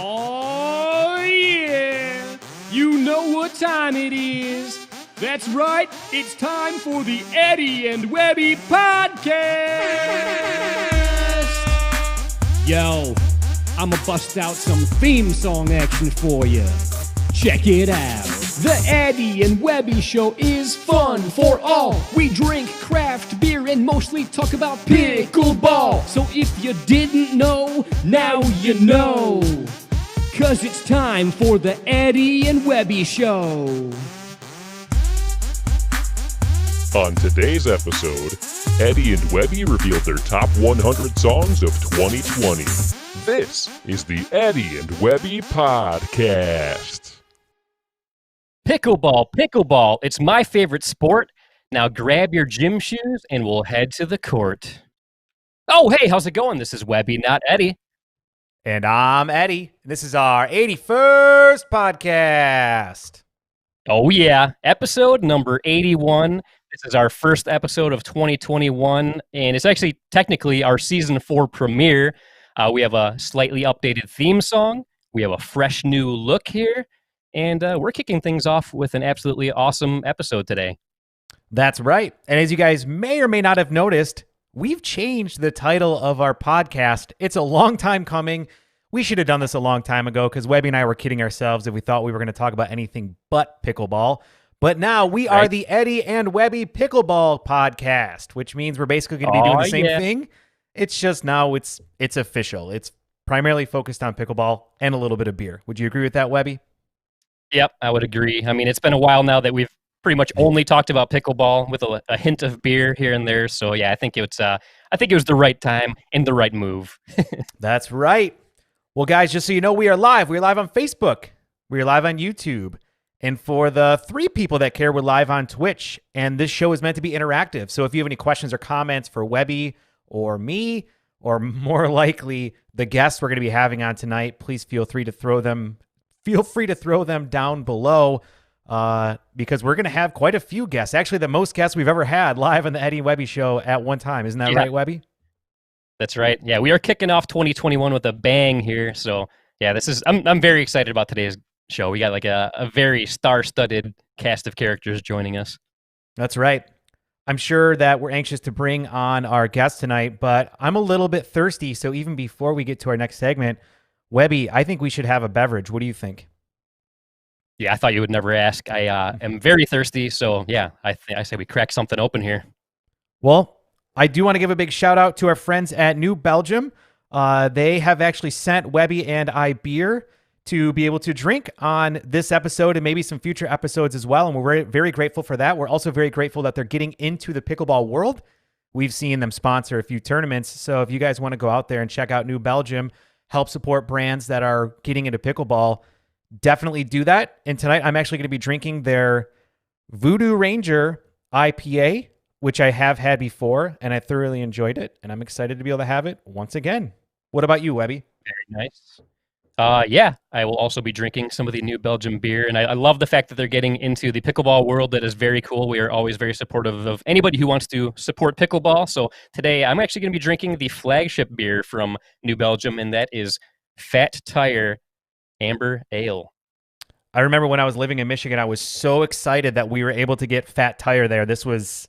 Oh, yeah! You know what time it is. That's right, it's time for the Eddie and Webby Podcast! Yo, I'ma bust out some theme song action for you. Check it out. The Eddie and Webby Show is fun for all. We drink craft beer and mostly talk about pickleball. So if you didn't know, now you know. 'Cause it's time for the Eddie and Webby Show. On today's episode, Eddie and Webby revealed their top 100 songs of 2020. This is the Eddie and Webby Podcast. Pickleball. It's my favorite sport. Now grab your gym shoes and we'll head to the court. Oh, hey, how's it going? This is Webby, not Eddie. And I'm Eddie. This is our 81st podcast. Oh, yeah. Episode number 81. This is our first episode of 2021, and it's actually technically our season 4 premiere. We have a slightly updated theme song. We have a fresh new look here, and we're kicking things off with an absolutely awesome episode today. That's right. And as you guys may or may not have noticed, we've changed the title of our podcast. It's a long time coming. We should have done this a long time ago because Webby and I were kidding ourselves if we thought we were going to talk about anything but pickleball. But now we are the Eddie and Webby Pickleball Podcast, which means we're basically going to be doing the same thing. It's just now it's official. It's primarily focused on pickleball and a little bit of beer. Would you agree with that, Webby? Yep, I would agree. I mean, it's been a while now that we've pretty much only talked about pickleball with a hint of beer here and there. So yeah, I think it was the right time and the right move. That's right. Well, guys, just so you know, we are live. We're live on Facebook. We're live on YouTube. And for the 3 people that care, we're live on Twitch. And this show is meant to be interactive. So if you have any questions or comments for Webby or me, or more likely the guests we're going to be having on tonight, please feel free to throw them down below because we're going to have quite a few guests. Actually, the most guests we've ever had live on the Eddie and Webby Show at one time. Isn't that right, Webby? That's right. Yeah, we are kicking off 2021 with a bang here. So yeah, I'm very excited about today's show. We got like a very star-studded cast of characters joining us. That's right. I'm sure that we're anxious to bring on our guest tonight, but I'm a little bit thirsty. So even before we get to our next segment, Webby, I think we should have a beverage. What do you think? Yeah, I thought you would never ask. I am very thirsty. So yeah, I say we crack something open here. Well, I do want to give a big shout out to our friends at New Belgium. They have actually sent Webby and I beer to be able to drink on this episode and maybe some future episodes as well. And we're very, very grateful for that. We're also very grateful that they're getting into the pickleball world. We've seen them sponsor a few tournaments. So if you guys want to go out there and check out New Belgium, help support brands that are getting into pickleball, definitely do that. And tonight I'm actually going to be drinking their Voodoo Ranger IPA, which I have had before, and I thoroughly enjoyed it. And I'm excited to be able to have it once again. What about you, Webby? Very nice. Yeah, I will also be drinking some of the New Belgium beer, and I love the fact that they're getting into the pickleball world. That is very cool. We are always very supportive of anybody who wants to support pickleball. So today I'm actually going to be drinking the flagship beer from New Belgium, and that is Fat Tire Amber Ale. I remember when I was living in Michigan, I was so excited that we were able to get Fat Tire there. This was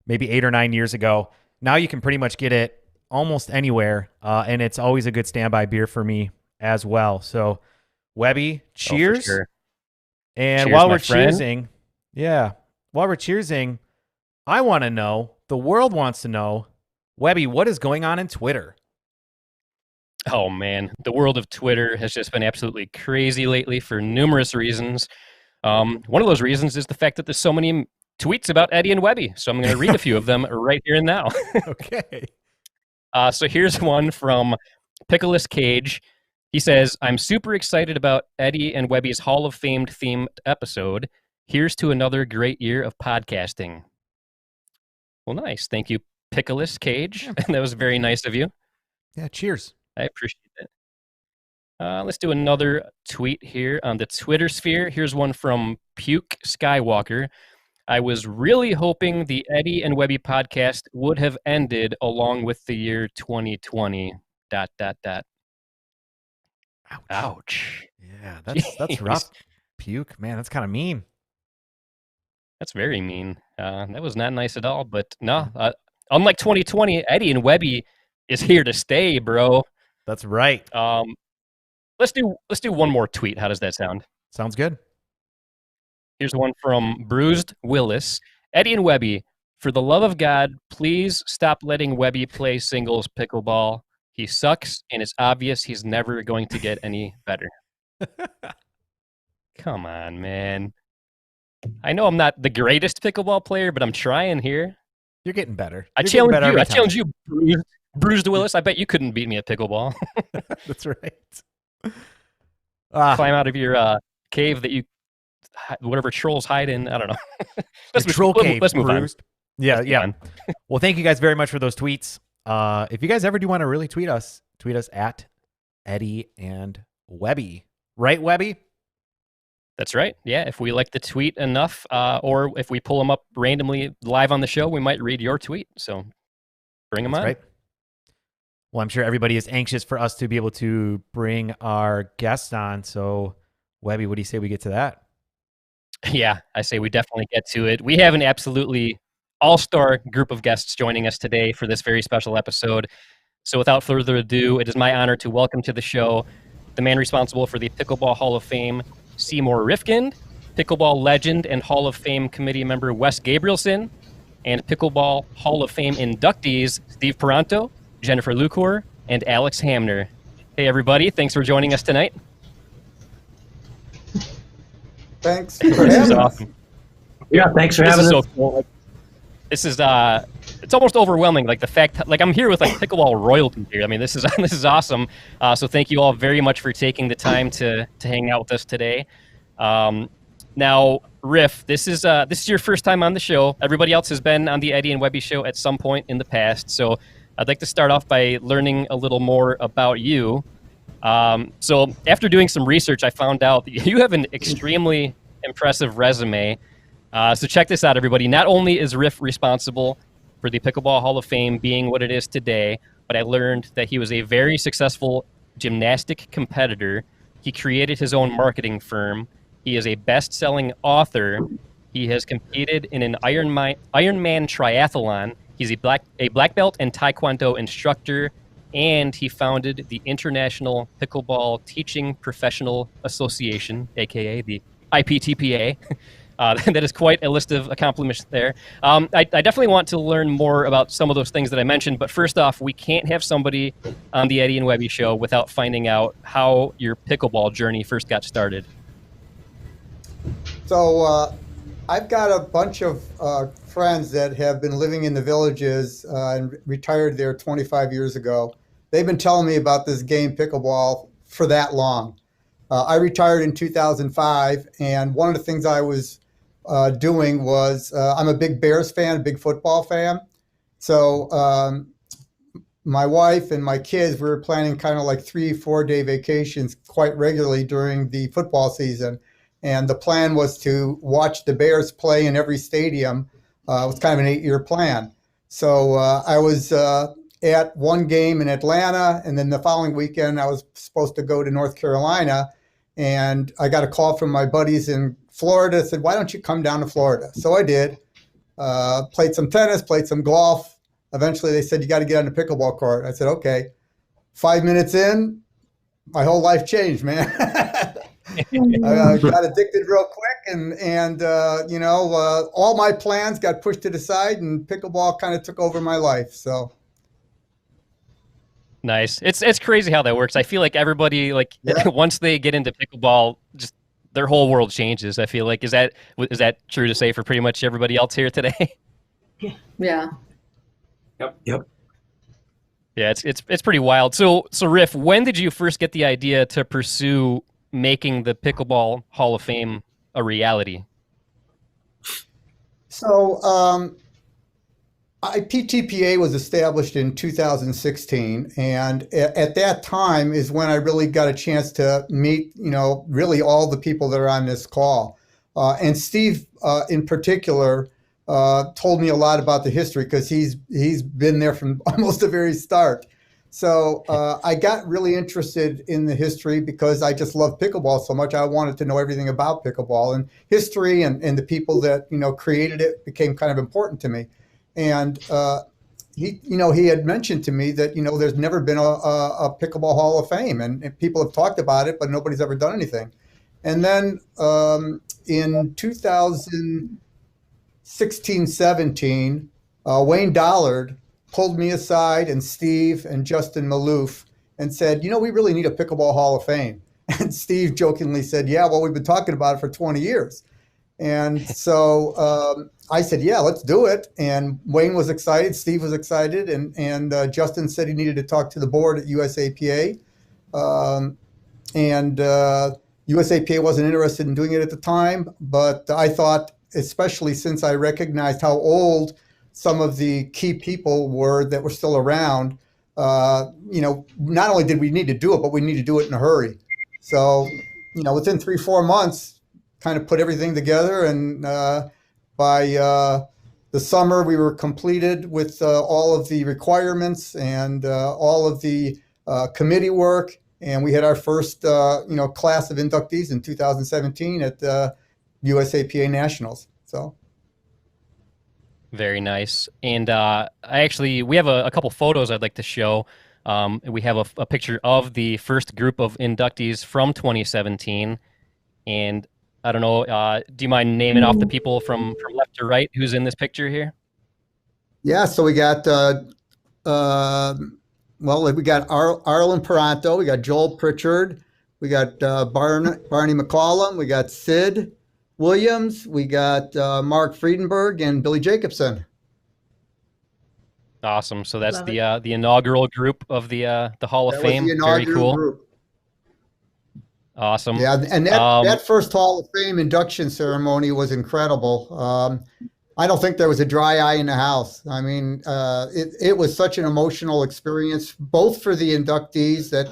maybe 8 or 9 years ago. Now you can pretty much get it almost anywhere, and it's always a good standby beer for me as well. So, Webby, cheers. Oh, for sure. And cheers, while we're friend. cheersing, I want to know, the world wants to know, Webby, what is going on in Twitter? Oh man, the world of Twitter has just been absolutely crazy lately for numerous reasons. One of those reasons is the fact that there's so many tweets about Eddie and Webby. So I'm going to read a few of them right here and now. Okay. So here's one from Pickleball Cage. He says, I'm super excited about Eddie and Webby's Hall of Fame themed episode. Here's to another great year of podcasting. Well, nice. Thank you, Pickleball Cage. That was very nice of you. Yeah, cheers. I appreciate it. Let's do another tweet here on the Twitter sphere. Here's one from Puke Skywalker. I was really hoping the Eddie and Webby podcast would have ended along with the year 2020. ... Ouch. Yeah, that's rough. Puke, man, that's kind of mean. That's very mean. That was not nice at all. But no, unlike 2020, Eddie and Webby is here to stay, bro. That's right. Let's do one more tweet. How does that sound? Sounds good. Here's one from Bruised Willis. Eddie and Webby, for the love of God, please stop letting Webby play singles pickleball. He sucks, and it's obvious he's never going to get any better. Come on, man. I know I'm not the greatest pickleball player, but I'm trying here. You're getting better. I challenge you, Bruised Willis. I bet you couldn't beat me at pickleball. That's right. Climb out of your cave that you, whatever trolls hide in. I don't know. Let's move on. Yeah. Well, thank you guys very much for those tweets. If you guys ever do want to really tweet us at Eddie and Webby. Right, Webby? That's right. Yeah, if we like the tweet enough, or if we pull them up randomly live on the show, we might read your tweet. So bring them on. Right. Well, I'm sure everybody is anxious for us to be able to bring our guests on. So, Webby, what do you say we get to that? Yeah, I say we definitely get to it. We have an absolutely all-star group of guests joining us today for this very special episode. So without further ado, it is my honor to welcome to the show the man responsible for the Pickleball Hall of Fame, Seymour Rifkind, Pickleball legend and Hall of Fame committee member Wes Gabrielson, and Pickleball Hall of Fame inductees Steve Peranto, Jennifer Lucor, and Alex Hamner. Hey everybody, thanks for joining us tonight. Thanks for having us. Awesome. Yeah, thanks for having us. So cool. This is it's almost overwhelming. Like the fact, like I'm here with like pickleball royalty here. I mean, this is awesome. So thank you all very much for taking the time to hang out with us today. Now, Riff, this is your first time on the show. Everybody else has been on the Eddie and Webby show at some point in the past. So I'd like to start off by learning a little more about you. So after doing some research, I found out that you have an extremely impressive resume. So check this out, everybody. Not only is Riff responsible for the Pickleball Hall of Fame being what it is today, but I learned that he was a very successful gymnastic competitor. He created his own marketing firm. He is a best-selling author. He has competed in an Ironman triathlon. He's a black belt and Taekwondo instructor, and he founded the International Pickleball Teaching Professional Association, aka the IPTPA. That is quite a list of accomplishments there. I definitely want to learn more about some of those things that I mentioned, but first off, we can't have somebody on the Eddie and Webby show without finding out how your pickleball journey first got started. So I've got a bunch of friends that have been living in the villages and retired there 25 years ago. They've been telling me about this game pickleball for that long. I retired in 2005, and one of the things I was doing was I'm a big Bears fan, a big football fan. So my wife and my kids, we were planning kind of like 3-4 day vacations quite regularly during the football season. And the plan was to watch the Bears play in every stadium. It was kind of an 8-year plan. So I was at one game in Atlanta, and then the following weekend I was supposed to go to North Carolina. And I got a call from my buddies in Florida, said, why don't you come down to Florida? So I did. Played some tennis, played some golf. Eventually they said, you got to get on the pickleball court. I said, okay. 5 minutes in, my whole life changed, man. I got addicted real quick, and all my plans got pushed to the side, and pickleball kind of took over my life. So nice. It's crazy how that works. I feel like everybody, once they get into pickleball, just their whole world changes. I feel like is that true to say for pretty much everybody else here today? Yeah. Yep. Yeah, it's pretty wild. So Riff, when did you first get the idea to pursue making the Pickleball Hall of Fame a reality? So IPTPA was established in 2016, and at that time is when I really got a chance to meet, really all the people that are on this call. And Steve, in particular, told me a lot about the history because he's been there from almost the very start. So I got really interested in the history because I just love pickleball so much. I wanted to know everything about pickleball, and history and the people that created it became kind of important to me. And he had mentioned to me that there's never been a pickleball Hall of Fame, and people have talked about it, but nobody's ever done anything. And then in 2016, 17, Wayne Dollard pulled me aside and Steve and Justin Maloof and said, we really need a Pickleball Hall of Fame. And Steve jokingly said, yeah, well, we've been talking about it for 20 years. And so I said, yeah, let's do it. And Wayne was excited. Steve was excited. And Justin said he needed to talk to the board at USAPA. And USAPA wasn't interested in doing it at the time. But I thought, especially since I recognized how old some of the key people were that were still around, not only did we need to do it, but we need to do it in a hurry. So, within 3-4 months, kind of put everything together. And by the summer, we were completed with all of the requirements and all of the committee work. And we had our first, class of inductees in 2017 at USAPA Nationals. So. Very nice. And we have a couple photos I'd like to show. We have a picture of the first group of inductees from 2017. And I don't know, do you mind naming off the people from left to right who's in this picture here? Yeah, so we got, we got Arlen Peranto, we got Joel Pritchard, we got Barney McCollum, we got Sid Williams, we got Mark Friedenberg and Billy Jacobson. Awesome. So that's the inaugural group of the Hall of Fame. Very cool. Group. Awesome. Yeah, and that first Hall of Fame induction ceremony was incredible. I don't think there was a dry eye in the house. I mean, it was such an emotional experience, both for the inductees that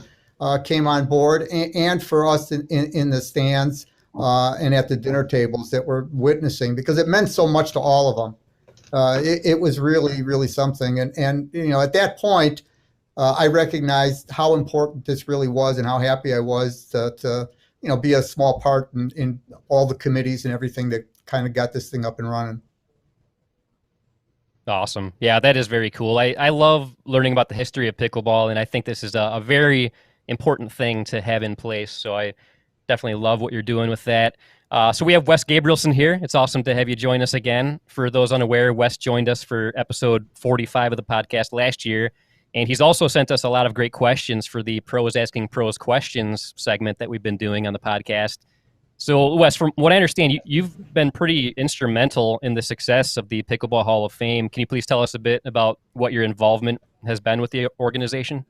came on board and for us in the stands and at the dinner tables that were witnessing, because it meant so much to all of them. It was really, really something. And at that point, I recognized how important this really was and how happy I was to be a small part in all the committees and everything that kind of got this thing up and running. Awesome. Yeah, that is very cool. I love learning about the history of pickleball, and I think this is a very important thing to have in place. So I definitely love what you're doing with that. So we have Wes Gabrielson here. It's awesome to have you join us again. For those unaware, Wes joined us for episode 45 of the podcast last year. And he's also sent us a lot of great questions for the Pros Asking Pros Questions segment that we've been doing on the podcast. So, Wes, from what I understand, you've been pretty instrumental in the success of the Pickleball Hall of Fame. Can you please tell us a bit about what your involvement has been with the organization?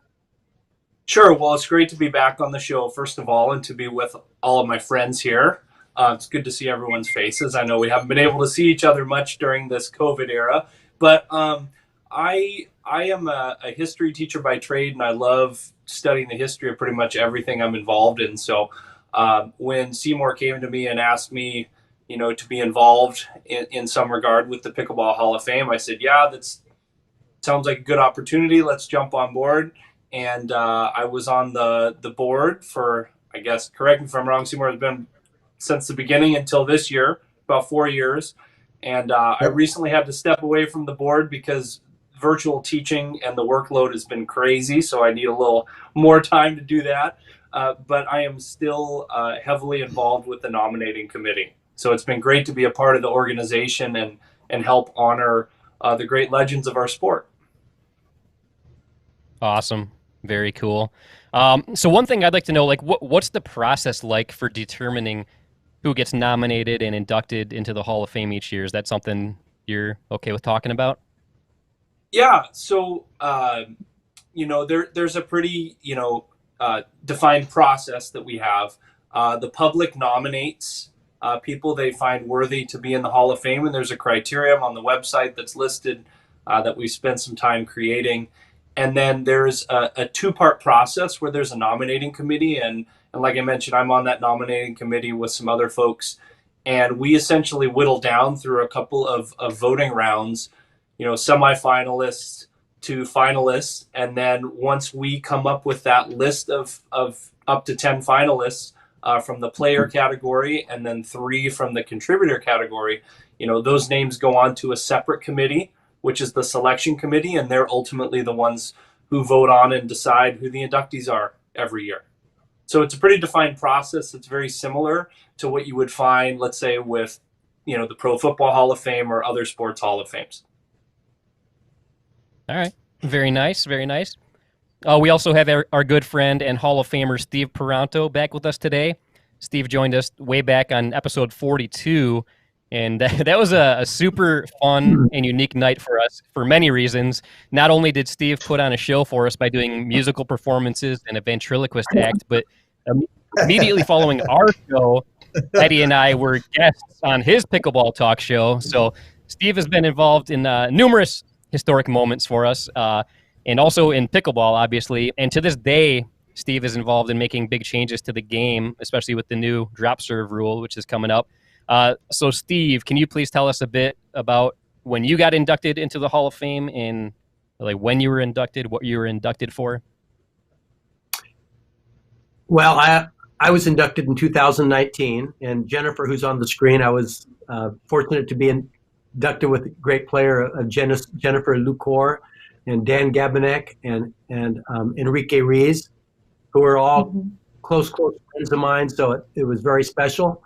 Sure. Well, it's great to be back on the show, first of all, and to be with all of my friends here. It's good to see everyone's faces. I know we haven't been able to see each other much during this COVID era, but I am a history teacher by trade, and I love studying the history of pretty much everything I'm involved in. So when Seymour came to me and asked me, to be involved in some regard with the Pickleball Hall of Fame, I said, yeah, that sounds like a good opportunity. Let's jump on board. And I was on the board for, I guess, correct me if I'm wrong, Seymour, has been since the beginning until this year, about 4 years. And I recently had to step away from the board because virtual teaching and the workload has been crazy, so I need a little more time to do that. But I am still heavily involved with the nominating committee. So it's been great to be a part of the organization and help honor the great legends of our sport. Awesome. Very cool. So one thing I'd like to know, what's the process like for determining who gets nominated and inducted into the Hall of Fame each year? Is that something you're okay with talking about? Yeah, so there's a pretty defined process that we have. The public nominates people they find worthy to be in the Hall of Fame, and there's a criterion on the website that's listed that we've spent some time creating. And then there's a two-part process where there's a nominating committee, and like I mentioned, I'm on that nominating committee with some other folks, and we essentially whittle down through a couple of voting rounds, semifinalists, to finalists. And then once we come up with that list of up to 10 finalists from the player category and then 3 from the contributor category, those names go on to a separate committee, which is the selection committee, and they're ultimately the ones who vote on and decide who the inductees are every year. So it's a pretty defined process. It's very similar to what you would find, let's say, with the Pro Football Hall of Fame or other sports Hall of Fames. All right. Very nice. Very nice. We also have our good friend and Hall of Famer Steve Peranto back with us today. Steve joined us way back on episode 42, and that was a super fun and unique night for us for many reasons. Not only did Steve put on a show for us by doing musical performances and a ventriloquist act, but immediately following our show, Eddie and I were guests on his pickleball talk show. So Steve has been involved in numerous historic moments for us, and also in pickleball, obviously. And to this day, Steve is involved in making big changes to the game, especially with the new drop serve rule, which is coming up. So Steve, can you please tell us a bit about when you got inducted into the Hall of Fame and like when you were inducted, what you were inducted for? Well, I was inducted in 2019, and Jennifer, who's on the screen, I was fortunate to be inducted with a great player, Jennifer Lucor, and Dan Gabinek, and Enrique Rees, who are all close friends of mine. So it was very special.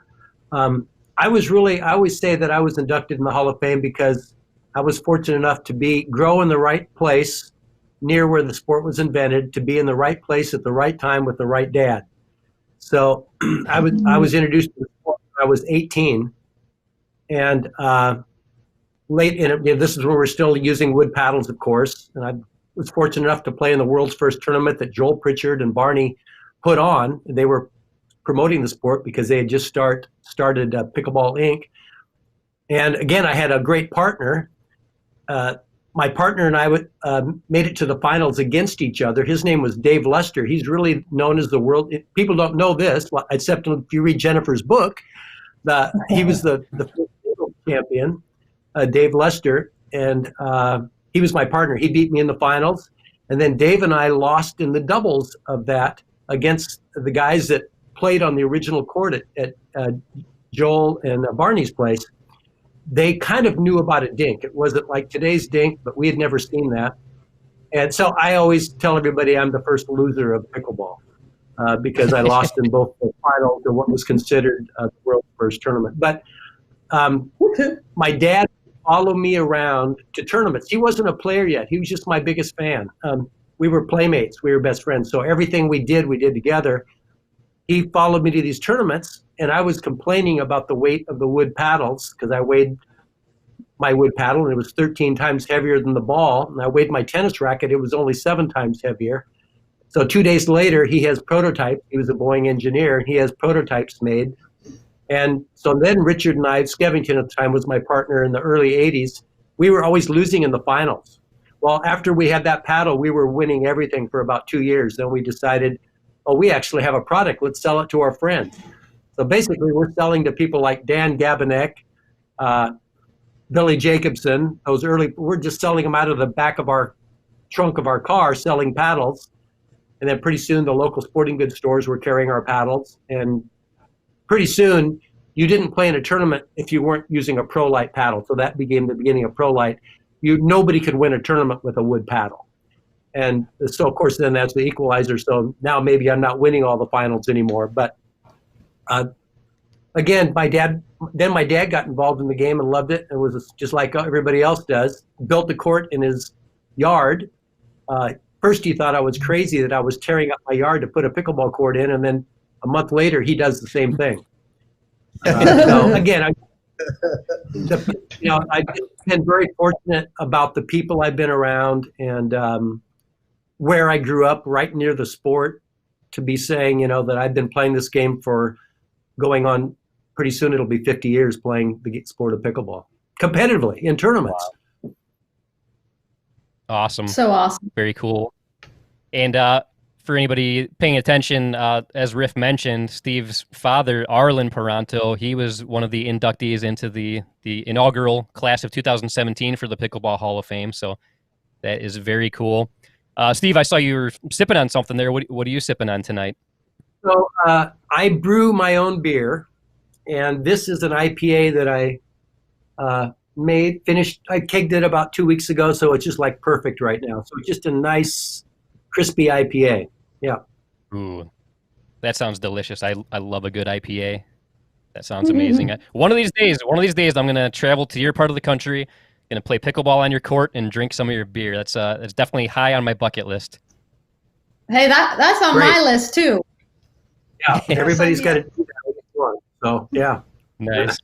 I always say that I was inducted in the Hall of Fame because I was fortunate enough to grow in the right place near where the sport was invented, to be in the right place at the right time with the right dad. So I was introduced to the sport when I was 18, and this is when we're still using wood paddles, of course. And I was fortunate enough to play in the world's first tournament that Joel Pritchard and Barney put on. They were promoting the sport because they had just started Pickleball Inc. And again, I had a great partner. My partner and I made it to the finals against each other. His name was Dave Lester. He's really known as the world. People don't know this, except if you read Jennifer's book. He was the champion, Dave Lester, and he was my partner. He beat me in the finals, and then Dave and I lost in the doubles of that against the guys that played on the original court at Joel and Barney's place. They kind of knew about a dink. It wasn't like today's dink, but we had never seen that. And so I always tell everybody I'm the first loser of pickleball because I lost in both the finals or what was considered the world's first tournament. But my dad followed me around to tournaments. He wasn't a player yet. He was just my biggest fan. We were playmates. We were best friends. So everything we did together. He followed me to these tournaments, and I was complaining about the weight of the wood paddles because I weighed my wood paddle, and it was 13 times heavier than the ball. And I weighed my tennis racket. It was only 7 times heavier. So 2 days later, he has prototypes. He was a Boeing engineer, and he has prototypes made. And so then Richard and I, Skevington at the time was my partner in the early 80s, we were always losing in the finals. Well, after we had that paddle, we were winning everything for about 2 years. Then we decided, we actually have a product. Let's sell it to our friends. So basically, we're selling to people like Dan Gabinek, Billy Jacobson. We're just selling them out of the back of our trunk of our car, selling paddles. And then pretty soon, the local sporting goods stores were carrying our paddles. And pretty soon, you didn't play in a tournament if you weren't using a Pro Light paddle. So that became the beginning of Pro Light. Nobody could win a tournament with a wood paddle. And so, of course, then that's the equalizer. So now maybe I'm not winning all the finals anymore. But again, my dad got involved in the game and loved it and was just like everybody else does. Built a court in his yard. First, he thought I was crazy that I was tearing up my yard to put a pickleball court in. And then a month later, he does the same thing. So again, I've been very fortunate about the people I've been around and where I grew up, right near the sport, to be saying, that I've been playing this game for going on, pretty soon it'll be 50 years playing the sport of pickleball, competitively in tournaments. Wow. Awesome. So awesome. Very cool. And for anybody paying attention, as Riff mentioned, Steve's father, Arlen Peranto, he was one of the inductees into the inaugural class of 2017 for the Pickleball Hall of Fame. So That is very cool. Steve, I saw you were sipping on something there. What are you sipping on tonight? So I brew my own beer, and this is an IPA that I finished. I kegged it about 2 weeks ago, so it's just like perfect right now. So it's just a nice, crispy IPA. Yeah. Ooh, that sounds delicious. I love a good IPA. That sounds amazing. One of these days, I'm gonna travel to your part of the country, gonna play pickleball on your court and drink some of your beer. That's definitely high on my bucket list. Hey, that's on Great. my list too. Yeah, everybody's got to do that. So, yeah. Nice.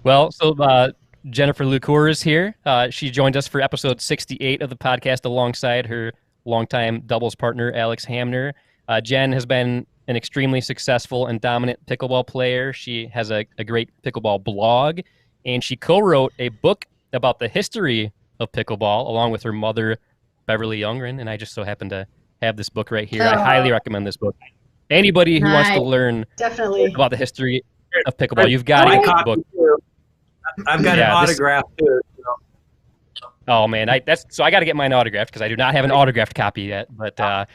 Well, so Jennifer Lucour is here. She joined us for episode 68 of the podcast alongside her longtime doubles partner, Alex Hamner. Jen has been an extremely successful and dominant pickleball player. She has a great pickleball blog, and she co-wrote a book about the history of pickleball along with her mother, Beverly Youngren, and I just so happen to have this book right here. I highly recommend this book. Anybody who wants to learn Definitely about the history of pickleball, you've got to get the book. Too. I've got an autograph too. So. Oh man, I got to get mine autographed because I do not have an autographed copy yet. But I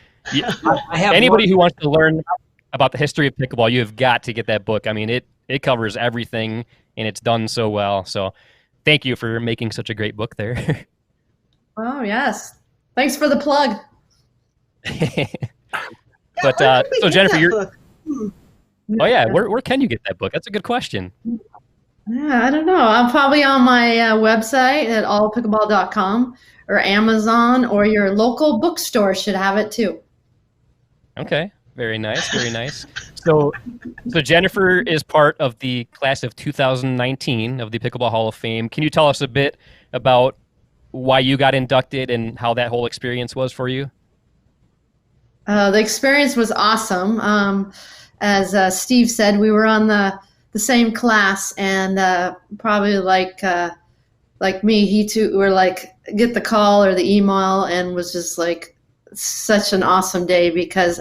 have anybody one. who wants to learn about the history of pickleball, you have got to get that book. I mean, it covers everything and it's done so well. So thank you for making such a great book there. Oh yes, thanks for the plug. But where did we so get Jennifer, that you're book? oh yeah, where can you get that book? That's a good question. Yeah, I don't know. I'm probably on my website at allpickleball.com or Amazon, or your local bookstore should have it too. Okay, very nice, very nice. So Jennifer is part of the class of 2019 of the Pickleball Hall of Fame. Can you tell us a bit about why you got inducted and how that whole experience was for you? The experience was awesome. As Steve said, we were on the same class, and probably like me, he too were like get the call or the email, and was just like such an awesome day because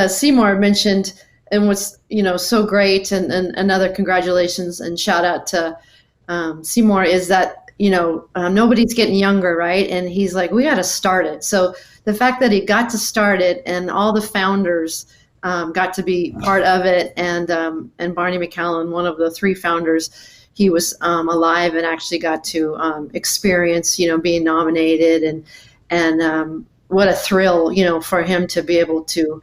Seymour mentioned and was so great, and another congratulations and shout out to Seymour is that nobody's getting younger, right? And he's like, we got to start it. So the fact that he got to start it and all the founders got to be part of it, and Barney McCallum, one of the 3 founders, he was alive and actually got to experience, being nominated, and what a thrill, for him to be able to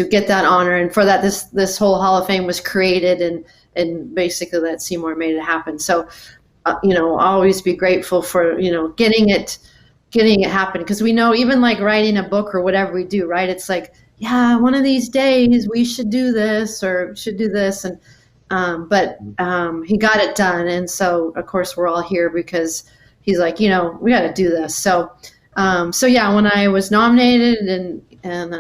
get that honor, and for that this whole Hall of Fame was created, and basically that Seymour made it happen. So, always be grateful for getting it happen, because we know even like writing a book or whatever we do, right? It's like, yeah, one of these days we should do this or should do this, and but he got it done, and so of course we're all here because he's like, we got to do this. So yeah, when I was nominated and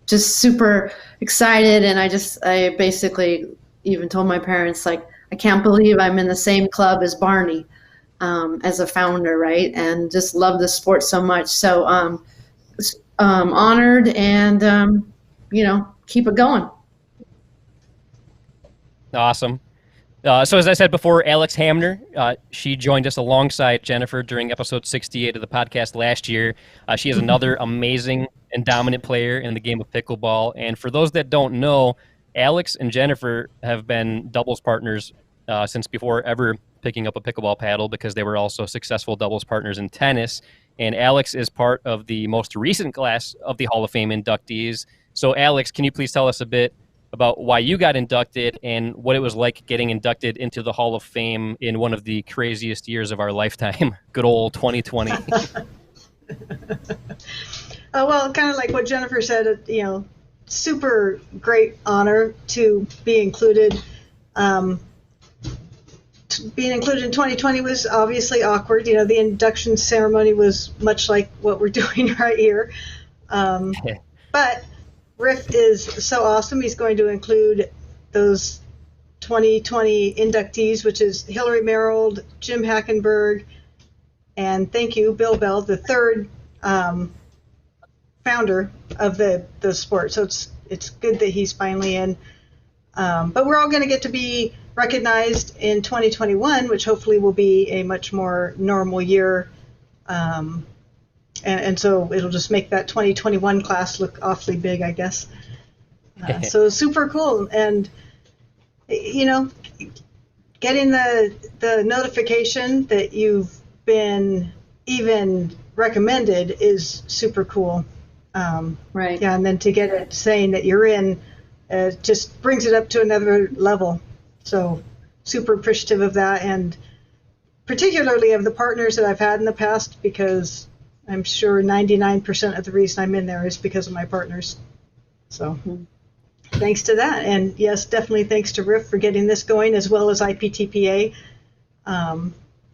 just super excited, and I basically even told my parents, like, I can't believe I'm in the same club as Barney as a founder, right? And just love the sport so much. So honored, and keep it going. Awesome. So as I said before, Alex Hamner, she joined us alongside Jennifer during episode 68 of the podcast last year. She is another amazing and dominant player in the game of pickleball. And for those that don't know, Alex and Jennifer have been doubles partners since before ever picking up a pickleball paddle, because they were also successful doubles partners in tennis. And Alex is part of the most recent class of the Hall of Fame inductees. So Alex, can you please tell us a bit about why you got inducted and what it was like getting inducted into the Hall of Fame in one of the craziest years of our lifetime, good old 2020. Well, kind of like what Jennifer said, super great honor to be included. Being included in 2020 was obviously awkward. The induction ceremony was much like what we're doing right here. But Riff is so awesome. He's going to include those 2020 inductees, which is Hillary Merrill, Jim Hackenberg, and thank you, Bill Bell, the 3rd founder of the sport. So it's good that he's finally in. But we're all going to get to be recognized in 2021, which hopefully will be a much more normal year. And so it'll just make that 2021 class look awfully big, I guess. So super cool. And, you know, getting the notification that you've been even recommended is super cool. Right. Yeah, and then to get it saying that you're in just brings it up to another level. So super appreciative of that, and particularly of the partners that I've had in the past, because I'm sure 99% of the reason I'm in there is because of my partners. So thanks to that. And yes, definitely thanks to Riff for getting this going, as well as IPTPA.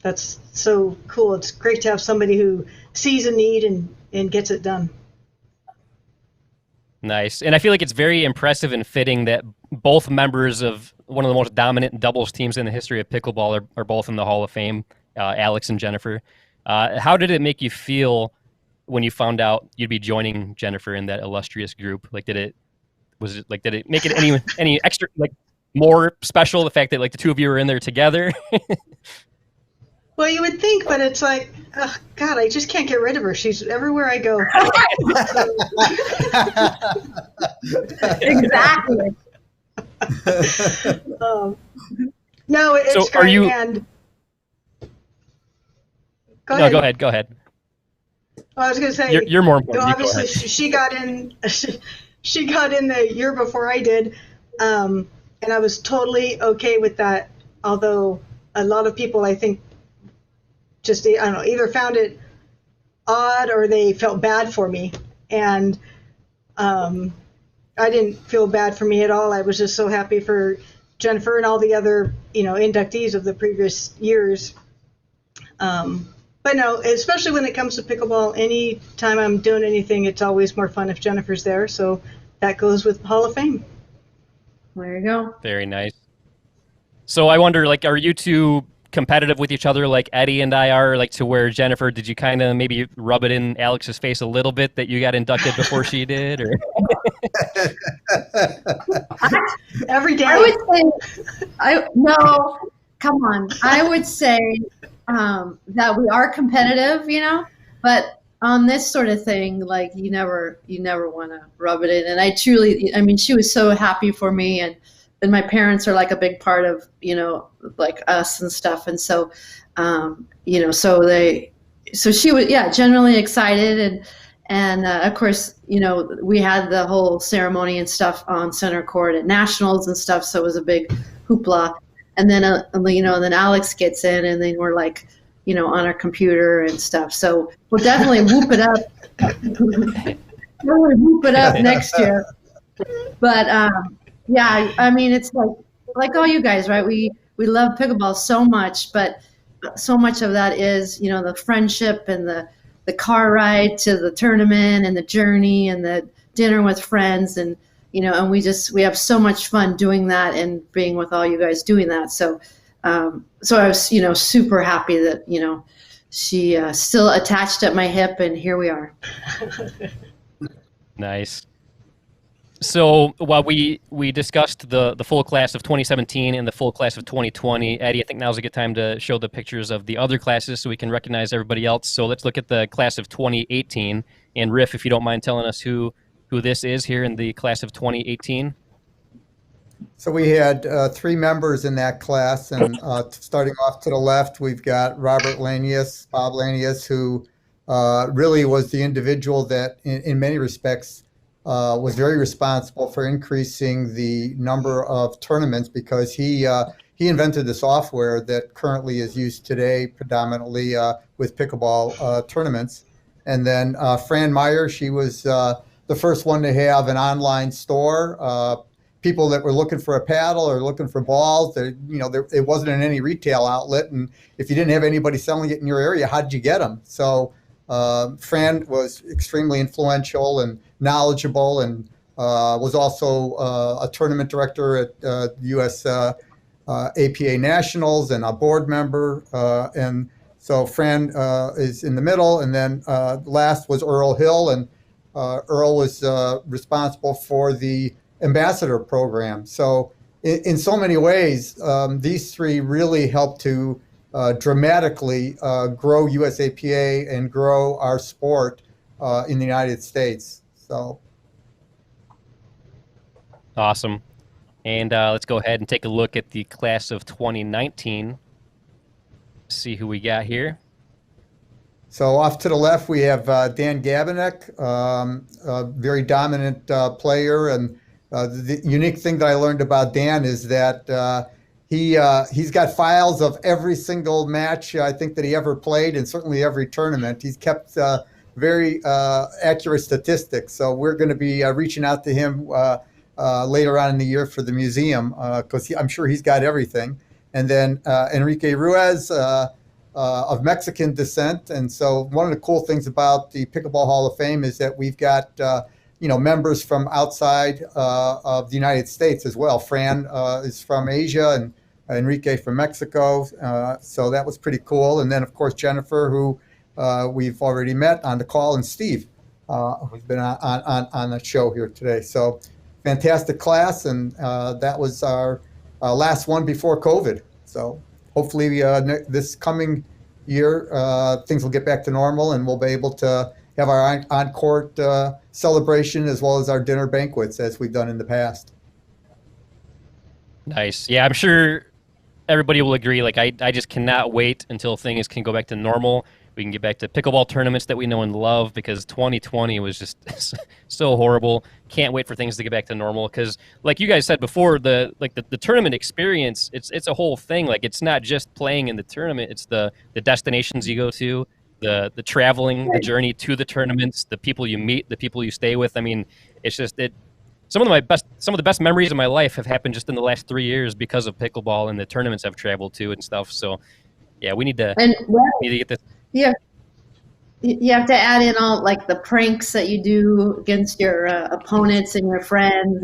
That's so cool. It's great to have somebody who sees a need and gets it done. Nice. And I feel like it's very impressive and fitting that both members of one of the most dominant doubles teams in the history of pickleball are both in the Hall of Fame, Alex and Jennifer. How did it make you feel when you found out you'd be joining Jennifer in that illustrious group? Like, did it make it any extra, like, more special, the fact that, like, the two of you were in there together? Well, you would think, but it's like, oh, God, I just can't get rid of her. She's everywhere I go. Exactly. No, it's So great. are you- And No, go ahead. Go ahead. I was going to say, You're more important. no, You go obviously ahead. she got in. She got in the year before I did, and I was totally okay with that. Although a lot of people, I think, just, I don't know, either found it odd or they felt bad for me, and I didn't feel bad for me at all. I was just so happy for Jennifer and all the other, inductees of the previous years. But no, especially when it comes to pickleball, any time I'm doing anything, it's always more fun if Jennifer's there. So that goes with Hall of Fame. There you go. Very nice. So I wonder, like, are you two competitive with each other like Eddie and I are, like, to where, Jennifer, did you kind of maybe rub it in Alex's face a little bit that you got inducted before she did? Or Every day. I would say, no, come on. I would say that we are competitive, but on this sort of thing, like, you never want to rub it in. And I mean, she was so happy for me, and my parents are like a big part of, like, us and stuff. And so, so she was, generally excited. And of course, we had the whole ceremony and stuff on center court at nationals and stuff. So it was a big hoopla. And then, then Alex gets in, and then we're like, on our computer and stuff. So we'll definitely whoop it up. We'll whoop it up next year. But, yeah, I mean, it's like all you guys, right? We love pickleball so much, but so much of that is, the friendship and the car ride to the tournament and the journey and the dinner with friends, and and we have so much fun doing that and being with all you guys doing that. So so I was super happy that she still attached at my hip, and here we are. Nice. So while we discussed the full class of 2017 and the full class of 2020, Eddie, I think now's a good time to show the pictures of the other classes so we can recognize everybody else. So let's look at the class of 2018. And Riff, if you don't mind telling us who this is here in the class of 2018. So we had 3 members in that class, and starting off to the left, we've got Robert Lanius, Bob Lanius, who really was the individual that, in many respects, was very responsible for increasing the number of tournaments, because he invented the software that currently is used today predominantly with pickleball tournaments. And then Fran Meyer, she was the first one to have an online store. People that were looking for a paddle or looking for balls, it wasn't in any retail outlet, and if you didn't have anybody selling it in your area, how did you get them? So Fran was extremely influential and knowledgeable, and was also a tournament director at U.S. APA Nationals and a board member. And so Fran is in the middle, and then last was Earl Hill, and Earl was responsible for the ambassador program. So in so many ways, these three really helped to dramatically grow USAPA and grow our sport in the United States. So Awesome. And let's go ahead and take a look at the class of 2019. See who we got here. So off to the left, we have Dan Gabinek, a very dominant player. And the unique thing that I learned about Dan is that he's got files of every single match I think that he ever played, and certainly every tournament. He's kept very accurate statistics. So we're going to be reaching out to him later on in the year for the museum because I'm sure he's got everything. And then Enrique Ruiz, of Mexican descent. And so one of the cool things about the Pickleball Hall of Fame is that we've got, members from outside of the United States as well. Fran is from Asia and Enrique from Mexico. So that was pretty cool. And then, of course, Jennifer, who we've already met on the call, and Steve, who's been on the show here today. So fantastic class. And that was our last one before COVID. So hopefully this coming year, things will get back to normal and we'll be able to have our on-court celebration as well as our dinner banquets as we've done in the past. Nice. Yeah, I'm sure everybody will agree. Like, I just cannot wait until things can go back to normal. We can get back to pickleball tournaments that we know and love, because 2020 was just so horrible. Can't wait for things to get back to normal, because like you guys said before, the tournament experience, it's a whole thing. Like, it's not just playing in the tournament, it's the destinations you go to, the traveling, the journey to the tournaments, the people you meet, the people you stay with. I mean, it's just some of the best memories of my life have happened just in the last 3 years because of pickleball and the tournaments I've traveled to and stuff. So yeah, we need to get this. Yeah, you have to add in all like the pranks that you do against your opponents and your friends,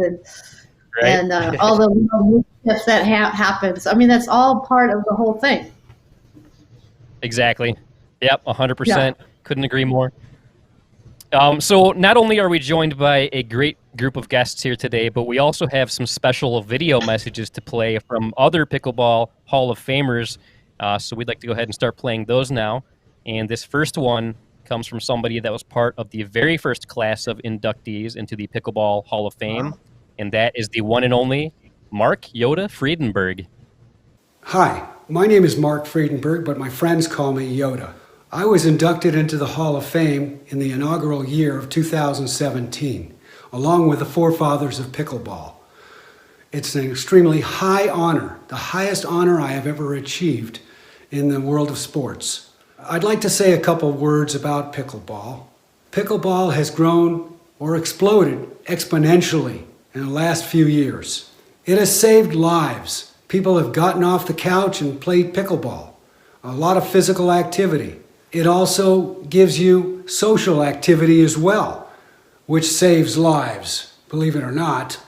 and all the little mischief that happens. I mean, that's all part of the whole thing. Exactly. Yep, 100%. Couldn't agree more. So not only are we joined by a great group of guests here today, but we also have some special video messages to play from other Pickleball Hall of Famers. So we'd like to go ahead and start playing those now. And this first one comes from somebody that was part of the very first class of inductees into the Pickleball Hall of Fame, and that is the one and only Mark Yoda Friedenberg. Hi, my name is Mark Friedenberg, but my friends call me Yoda. I was inducted into the Hall of Fame in the inaugural year of 2017, along with the forefathers of pickleball. It's an extremely high honor, the highest honor I have ever achieved in the world of sports. I'd like to say a couple words about pickleball. Pickleball has grown or exploded exponentially in the last few years. It has saved lives. People have gotten off the couch and played pickleball. A lot of physical activity. It also gives you social activity as well, which saves lives, believe it or not.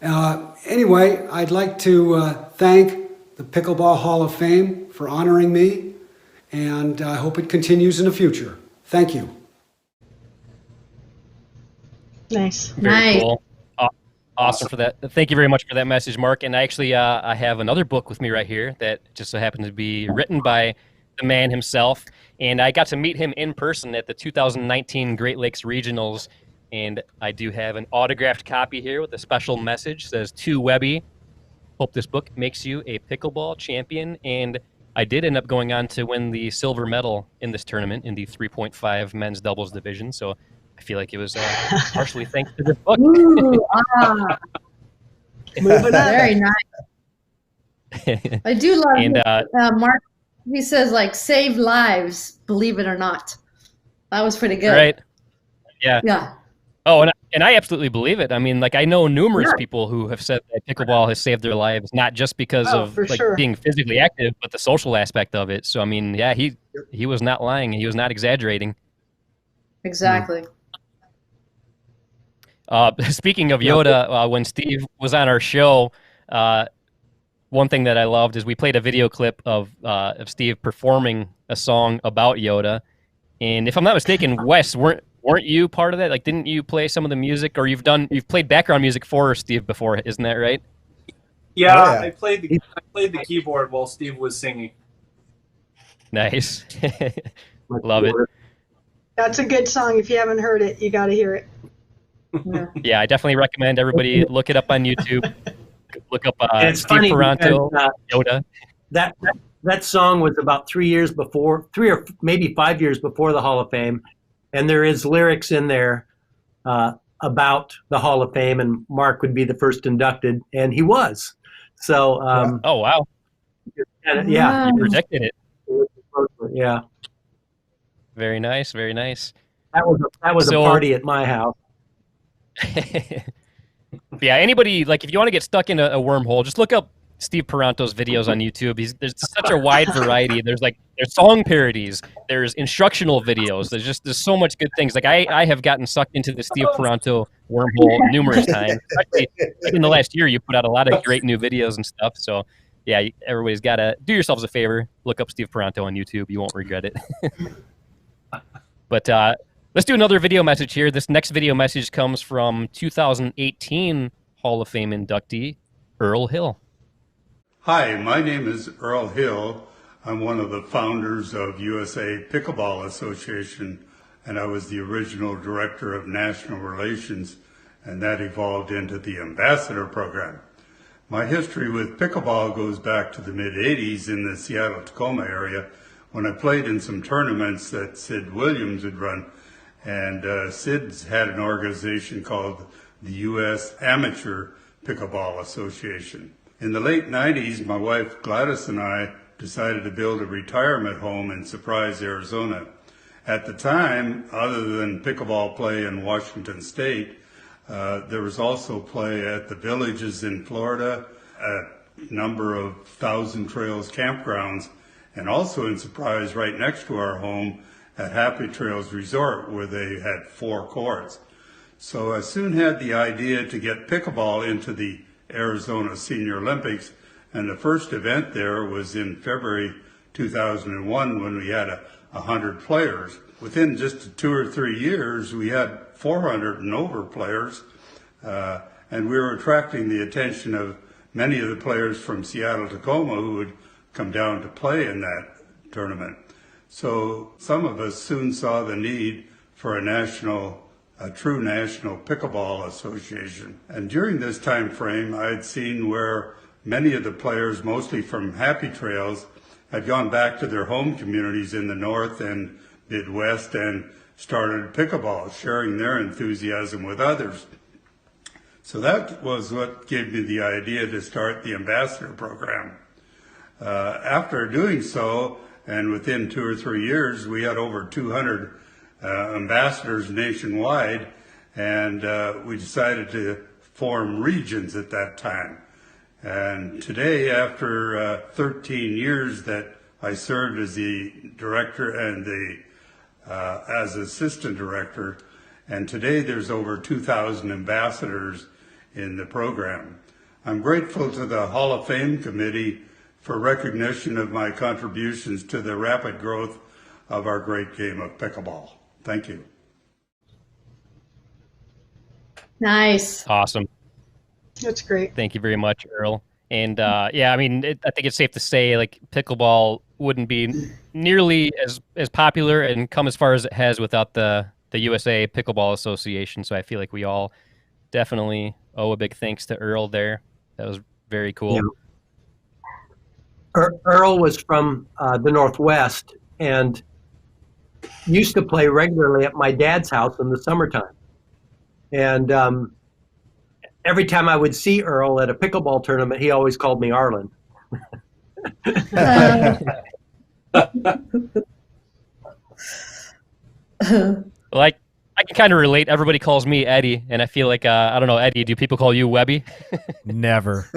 Anyway, I'd like to thank the Pickleball Hall of Fame for honoring me, and I hope it continues in the future. Thank you. Nice. Very cool. Awesome for that. Thank you very much for that message, Mark. And actually, I have another book with me right here that just so happens to be written by the man himself. And I got to meet him in person at the 2019 Great Lakes Regionals. And I do have an autographed copy here with a special message. It says, "To Webby, hope this book makes you a pickleball champion." And I did end up going on to win the silver medal in this tournament in the 3.5 men's doubles division. So I feel like it was partially thanks to this book. Ooh, Moving up. very nice. I do love And Mark. He says, like, save lives, believe it or not. That was pretty good. right. Yeah. Yeah. Oh, and I absolutely believe it. I mean, like, I know numerous people who have said that pickleball has saved their lives, not just because of like being physically active, but the social aspect of it. So, I mean, yeah, he was not lying. He was not exaggerating. Exactly. Speaking of Yoda, when Steve was on our show, one thing that I loved is we played a video clip of Steve performing a song about Yoda. And if I'm not mistaken, Wes, weren't you part of that? Like, didn't you play some of the music, or you've played background music for Steve before? Isn't that right? Yeah, Oh, yeah. I played the keyboard while Steve was singing. Nice. Love it. That's a good song. If you haven't heard it, you got to hear it. Yeah. Yeah, I definitely recommend everybody look it up on YouTube. Look up And it's Steve funny Paranto, because, Yoda. that song was about 3 or maybe 5 years before the Hall of Fame, and there is lyrics in there about the Hall of Fame, and Mark would be the first inducted, and he was. So, Oh, wow. yeah, You predicted it. yeah. Very nice. Very nice. That was So- a party at my house. Yeah, anybody, like, if you want to get stuck in a wormhole, just look up Steve Paranto's videos on YouTube. There's such a wide variety. There's song parodies. There's instructional videos. There's so much good things. Like, I have gotten sucked into the Steve Paranto wormhole numerous times. Especially in the last year, you put out a lot of great new videos and stuff. So, yeah, everybody's got to do yourselves a favor. Look up Steve Paranto on YouTube. You won't regret it. But let's do another video message here. This next video message comes from 2018 Hall of Fame inductee, Earl Hill. Hi, my name is Earl Hill. I'm one of the founders of USA Pickleball Association, and I was the original director of national relations, and that evolved into the ambassador program. My history with pickleball goes back to the mid-'80s in the Seattle-Tacoma area when I played in some tournaments that Sid Williams had run. And Sid's had an organization called the U.S. Amateur Pickleball Association. In the late 90s, my wife Gladys and I decided to build a retirement home in Surprise, Arizona. At the time, other than pickleball play in Washington State, there was also play at the villages in Florida, at a number of Thousand Trails campgrounds, and also in Surprise right next to our home at Happy Trails Resort, where they had 4 courts. So I soon had the idea to get pickleball into the Arizona Senior Olympics, and the first event there was in February 2001 when we had 100 players. Within just 2 or 3 years, we had 400 and over players, and we were attracting the attention of many of the players from Seattle-Tacoma who would come down to play in that tournament. So some of us soon saw the need for a true national pickleball association. And during this time frame, I had seen where many of the players, mostly from Happy Trails, had gone back to their home communities in the North and Midwest and started pickleball, sharing their enthusiasm with others. So that was what gave me the idea to start the ambassador program. After doing so, and within 2 or 3 years, we had over 200 ambassadors nationwide, and we decided to form regions at that time. And today, after 13 years that I served as the director and as assistant director, and today there's over 2,000 ambassadors in the program. I'm grateful to the Hall of Fame committee for recognition of my contributions to the rapid growth of our great game of pickleball. Thank you. Nice. Awesome. That's great. Thank you very much, Earl. And yeah, I mean, I think it's safe to say like pickleball wouldn't be nearly as popular and come as far as it has without the USA Pickleball Association. So I feel like we all definitely owe a big thanks to Earl there. That was very cool. Yeah. Earl was from the Northwest and used to play regularly at my dad's house in the summertime. And every time I would see Earl at a pickleball tournament, he always called me Arlen. Like, I can kind of relate. Everybody calls me Eddie, and I feel like, I don't know, Eddie, do people call you Webby? Never.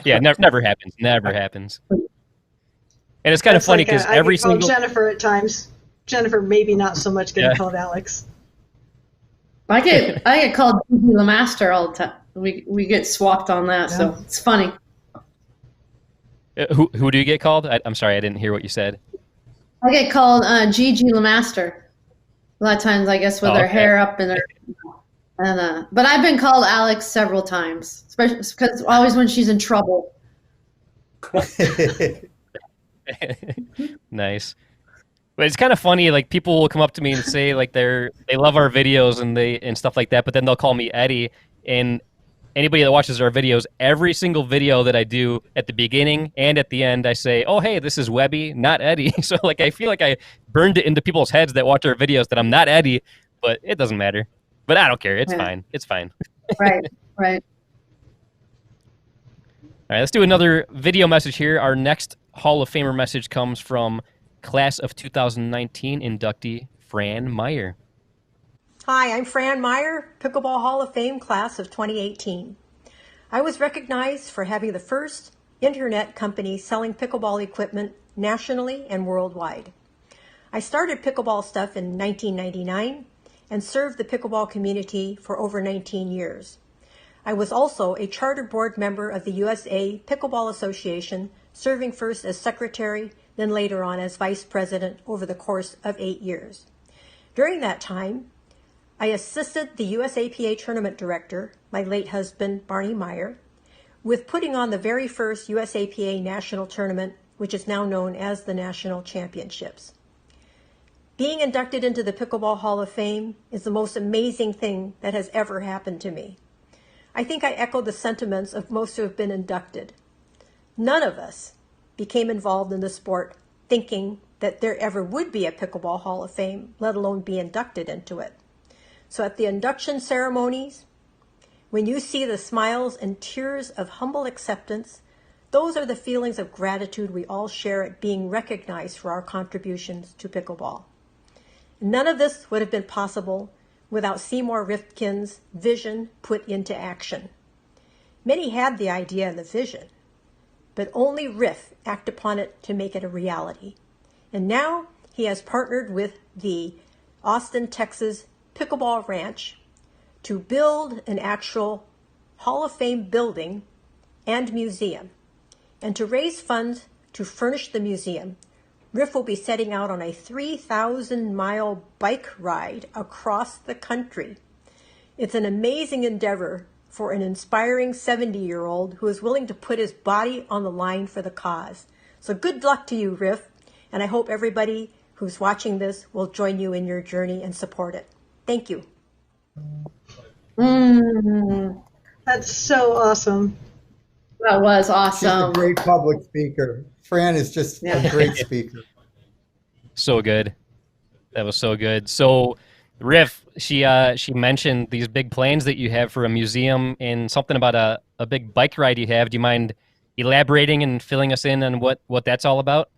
Yeah, never happens. Never happens. And it's kind of funny because I every get called single... Jennifer at times. Jennifer, maybe not so much getting Yeah. called Alex. I get called Gigi LeMaster all the time. We get swapped on that, so it's funny. Who do you get called? I'm sorry, I didn't hear what you said. I get called Gigi LeMaster. A lot of times, I guess, with Oh, her okay. hair up in her. And but I've been called Alex several times, especially because always when she's in trouble. Nice. But it's kind of funny, like people will come up to me and say like they love our videos and stuff like that, but then they'll call me Eddie. And anybody that watches our videos, every single video that I do at the beginning and at the end, I say, "Oh, hey, this is Webby, not Eddie." So like I feel like I burned it into people's heads that watch our videos that I'm not Eddie, but it doesn't matter. But I don't care. It's fine. It's fine. Right, right. All right, let's do another video message here. Our next Hall of Famer message comes from Class of 2019 inductee Fran Meyer. Hi, I'm Fran Meyer, Pickleball Hall of Fame Class of 2018. I was recognized for having the first internet company selling pickleball equipment nationally and worldwide. I started pickleball stuff in 1999 and served the pickleball community for over 19 years. I was also a charter board member of the USA Pickleball Association, serving first as secretary, then later on as vice president over the course of 8 years. During that time, I assisted the USAPA tournament director, my late husband, Barney Meyer, with putting on the very first USAPA national tournament, which is now known as the National Championships. Being inducted into the Pickleball Hall of Fame is the most amazing thing that has ever happened to me. I think I echo the sentiments of most who have been inducted. None of us became involved in the sport thinking that there ever would be a Pickleball Hall of Fame, let alone be inducted into it. So at the induction ceremonies, when you see the smiles and tears of humble acceptance, those are the feelings of gratitude we all share at being recognized for our contributions to pickleball. None of this would have been possible without Seymour Rifkin's vision put into action. Many had the idea and the vision, but only Riff acted upon it to make it a reality. And now he has partnered with the Austin, Texas Pickleball Ranch to build an actual Hall of Fame building and museum. And to raise funds to furnish the museum, Riff will be setting out on a 3,000-mile bike ride across the country. It's an amazing endeavor for an inspiring 70-year-old who is willing to put his body on the line for the cause. So good luck to you, Riff, and I hope everybody who's watching this will join you in your journey and support it. Thank you. That's so awesome. That was She's a awesome. great public speaker. Fran is just a great speaker. So good. That was so good. So, Riff, she mentioned these big plans that you have for a museum and something about a big bike ride you have. Do you mind elaborating and filling us in on what that's all about?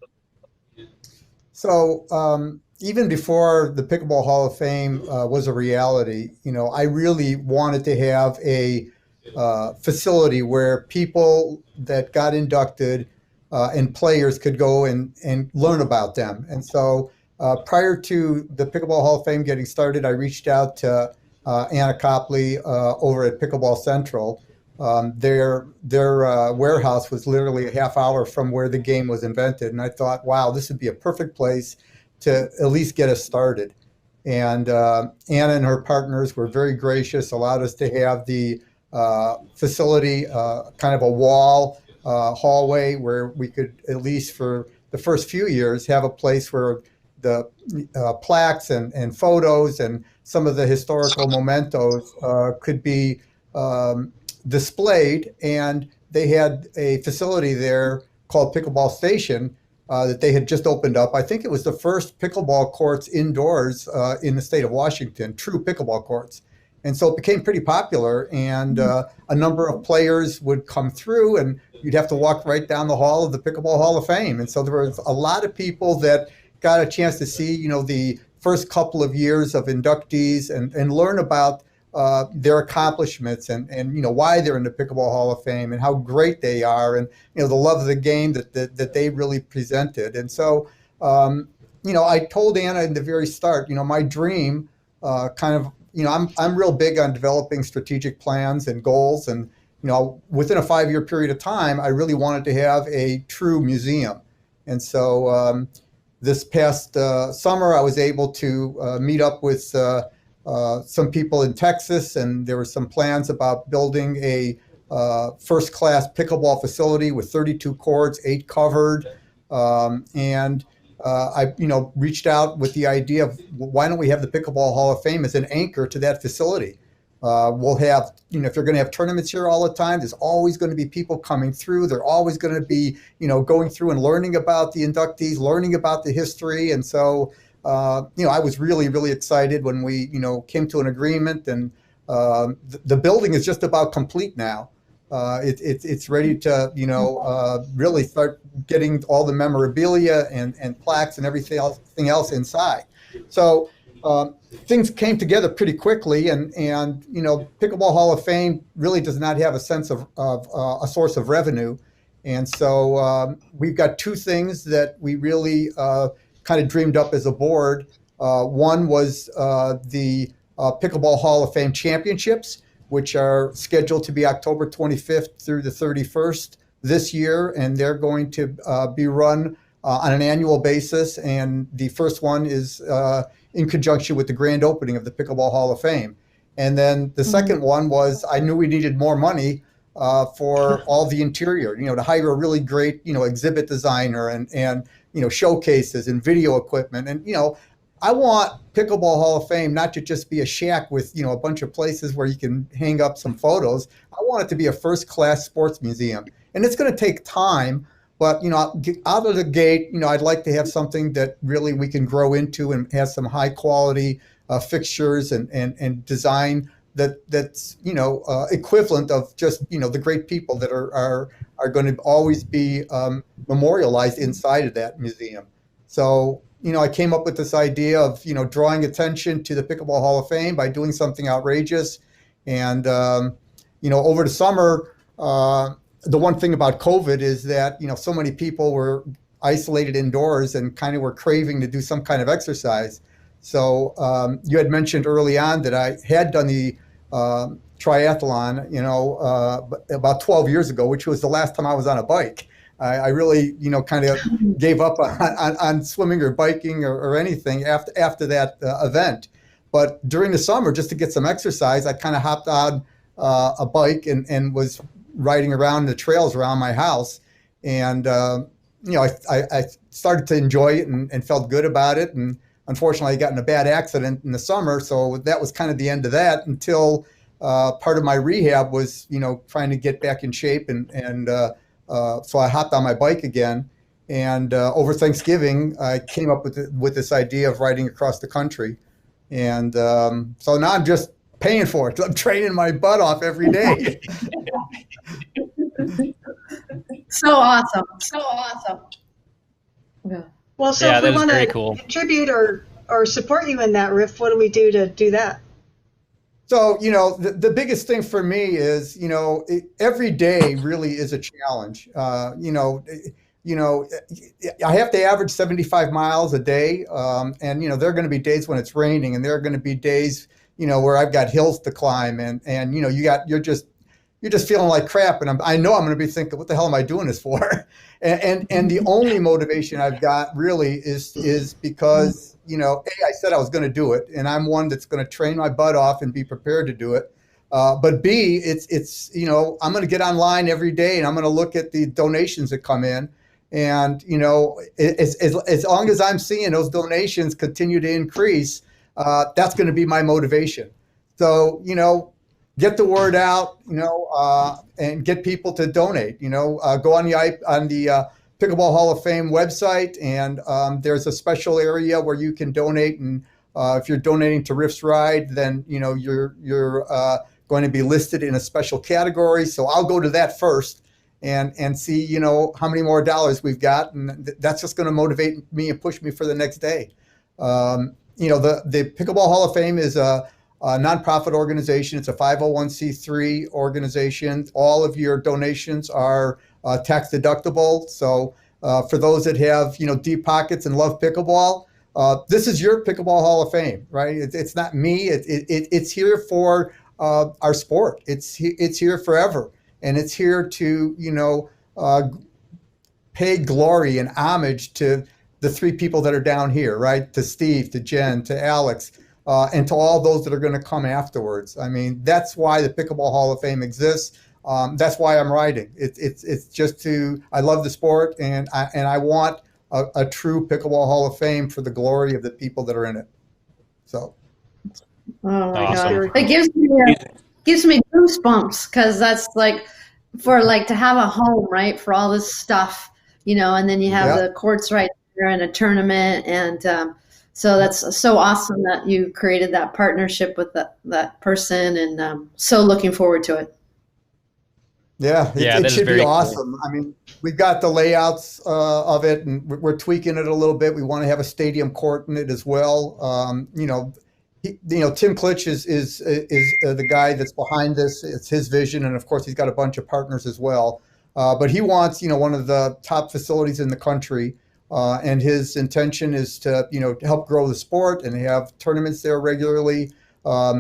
So even before the Pickleball Hall of Fame was a reality, I really wanted to have a facility where people that got inducted and players could go and learn about them. And so prior to the Pickleball Hall of Fame getting started, I reached out to Anna Copley over at Pickleball Central. Their warehouse was literally a half hour from where the game was invented. And I thought, wow, this would be a perfect place to at least get us started. And Anna and her partners were very gracious, allowed us to have the facility, kind of a wall hallway where we could, at least for the first few years, have a place where the plaques and photos and some of the historical mementos could be displayed. And they had a facility there called Pickleball Station that they had just opened up. I think it was the first pickleball courts indoors in the state of Washington, true pickleball courts. And so it became pretty popular, and a number of players would come through, and you'd have to walk right down the hall of the Pickleball Hall of Fame. And so there was a lot of people that got a chance to see, the first couple of years of inductees and learn about their accomplishments and why they're in the Pickleball Hall of Fame and how great they are, and the love of the game that they really presented. And so I told Anna in the very start, my dream I'm real big on developing strategic plans and goals, and within a 5-year period of time, I really wanted to have a true museum. And so this past summer, I was able to meet up with some people in Texas, and there were some plans about building a first-class pickleball facility with 32 courts, 8 covered, and I, reached out with the idea of why don't we have the Pickleball Hall of Fame as an anchor to that facility? We'll have, if you're going to have tournaments here all the time, there's always going to be people coming through. They're always going to be, going through and learning about the inductees, learning about the history. And so, I was really, really excited when we, came to an agreement, and the building is just about complete now. It's ready to, really start getting all the memorabilia and plaques and everything else inside. So things came together pretty quickly, and Pickleball Hall of Fame really does not have a sense of a source of revenue. And so we've got 2 things that we really kind of dreamed up as a board. One was the Pickleball Hall of Fame Championships, which are scheduled to be October 25th through the 31st this year, and they're going to be run on an annual basis. And the first one is in conjunction with the grand opening of the Pickleball Hall of Fame. And then the second one was, I knew we needed more money for all the interior, to hire a really great, exhibit designer and showcases and video equipment. And, I want Pickleball Hall of Fame not to just be a shack with, a bunch of places where you can hang up some photos. I want it to be a first-class sports museum. And it's going to take time, but, out of the gate, I'd like to have something that really we can grow into and has some high-quality fixtures and design that's, equivalent of just, the great people that are going to always be memorialized inside of that museum. So, I came up with this idea of, drawing attention to the Pickleball Hall of Fame by doing something outrageous. And, over the summer, the one thing about COVID is that, so many people were isolated indoors and kind of were craving to do some kind of exercise. So you had mentioned early on that I had done the triathlon, about 12 years ago, which was the last time I was on a bike. I really, kind of gave up on swimming or biking or anything after that event. But during the summer, just to get some exercise, I kind of hopped on a bike and was riding around the trails around my house. And, I started to enjoy it and felt good about it. And unfortunately, I got in a bad accident in the summer. So that was kind of the end of that until part of my rehab was, trying to get back in shape. So I hopped on my bike again, and over Thanksgiving, I came up with this idea of riding across the country. And so now I'm just paying for it. I'm training my butt off every day. So awesome. So awesome. Yeah. Well, so Yeah, if we that is want very to cool. contribute or support you in that, Riff, what do we do to do that? So, the biggest thing for me is, every day really is a challenge. I have to average 75 miles a day. And, there are going to be days when it's raining, and there are going to be days, where I've got hills to climb, and you're just feeling like crap. And I know I'm going to be thinking, what the hell am I doing this for? And the only motivation I've got really is because, A, I said I was going to do it, and I'm one that's going to train my butt off and be prepared to do it. But B, it's I'm going to get online every day, and I'm going to look at the donations that come in. And, as long as I'm seeing those donations continue to increase, that's going to be my motivation. So, get the word out, and get people to donate. Go on the Pickleball Hall of Fame website, and there's a special area where you can donate. And if you're donating to Riff's Ride, then you're going to be listed in a special category. So I'll go to that first and see how many more dollars we've got, and that's just going to motivate me and push me for the next day. The Pickleball Hall of Fame is a nonprofit organization. It's a 501c3 organization. All of your donations are tax deductible. So for those that have deep pockets and love pickleball, this is your Pickleball Hall of Fame, right? It's not me. It's here for our sport. It's here forever, and it's here to pay glory and homage to the 3 people that are down here, right? To Steve, to Jen, to Alex, and to all those that are going to come afterwards. I mean, that's why the Pickleball Hall of Fame exists. That's why I'm writing. It's just I love the sport, and I want a true Pickleball Hall of Fame for the glory of the people that are in it. So. Oh my Awesome. God. It gives me goosebumps, because that's like, for like to have a home, right, for all this stuff, and then you have the courts right there and a tournament. And so that's so awesome that you created that partnership with that person, and so looking forward to it. Yeah, it should be awesome. Cool. I mean, we've got the layouts of it, and we're tweaking it a little bit. We want to have a stadium court in it as well. Tim Klitsch is the guy that's behind this. It's his vision, and of course, he's got a bunch of partners as well. But he wants, one of the top facilities in the country, and his intention is to, help grow the sport and have tournaments there regularly.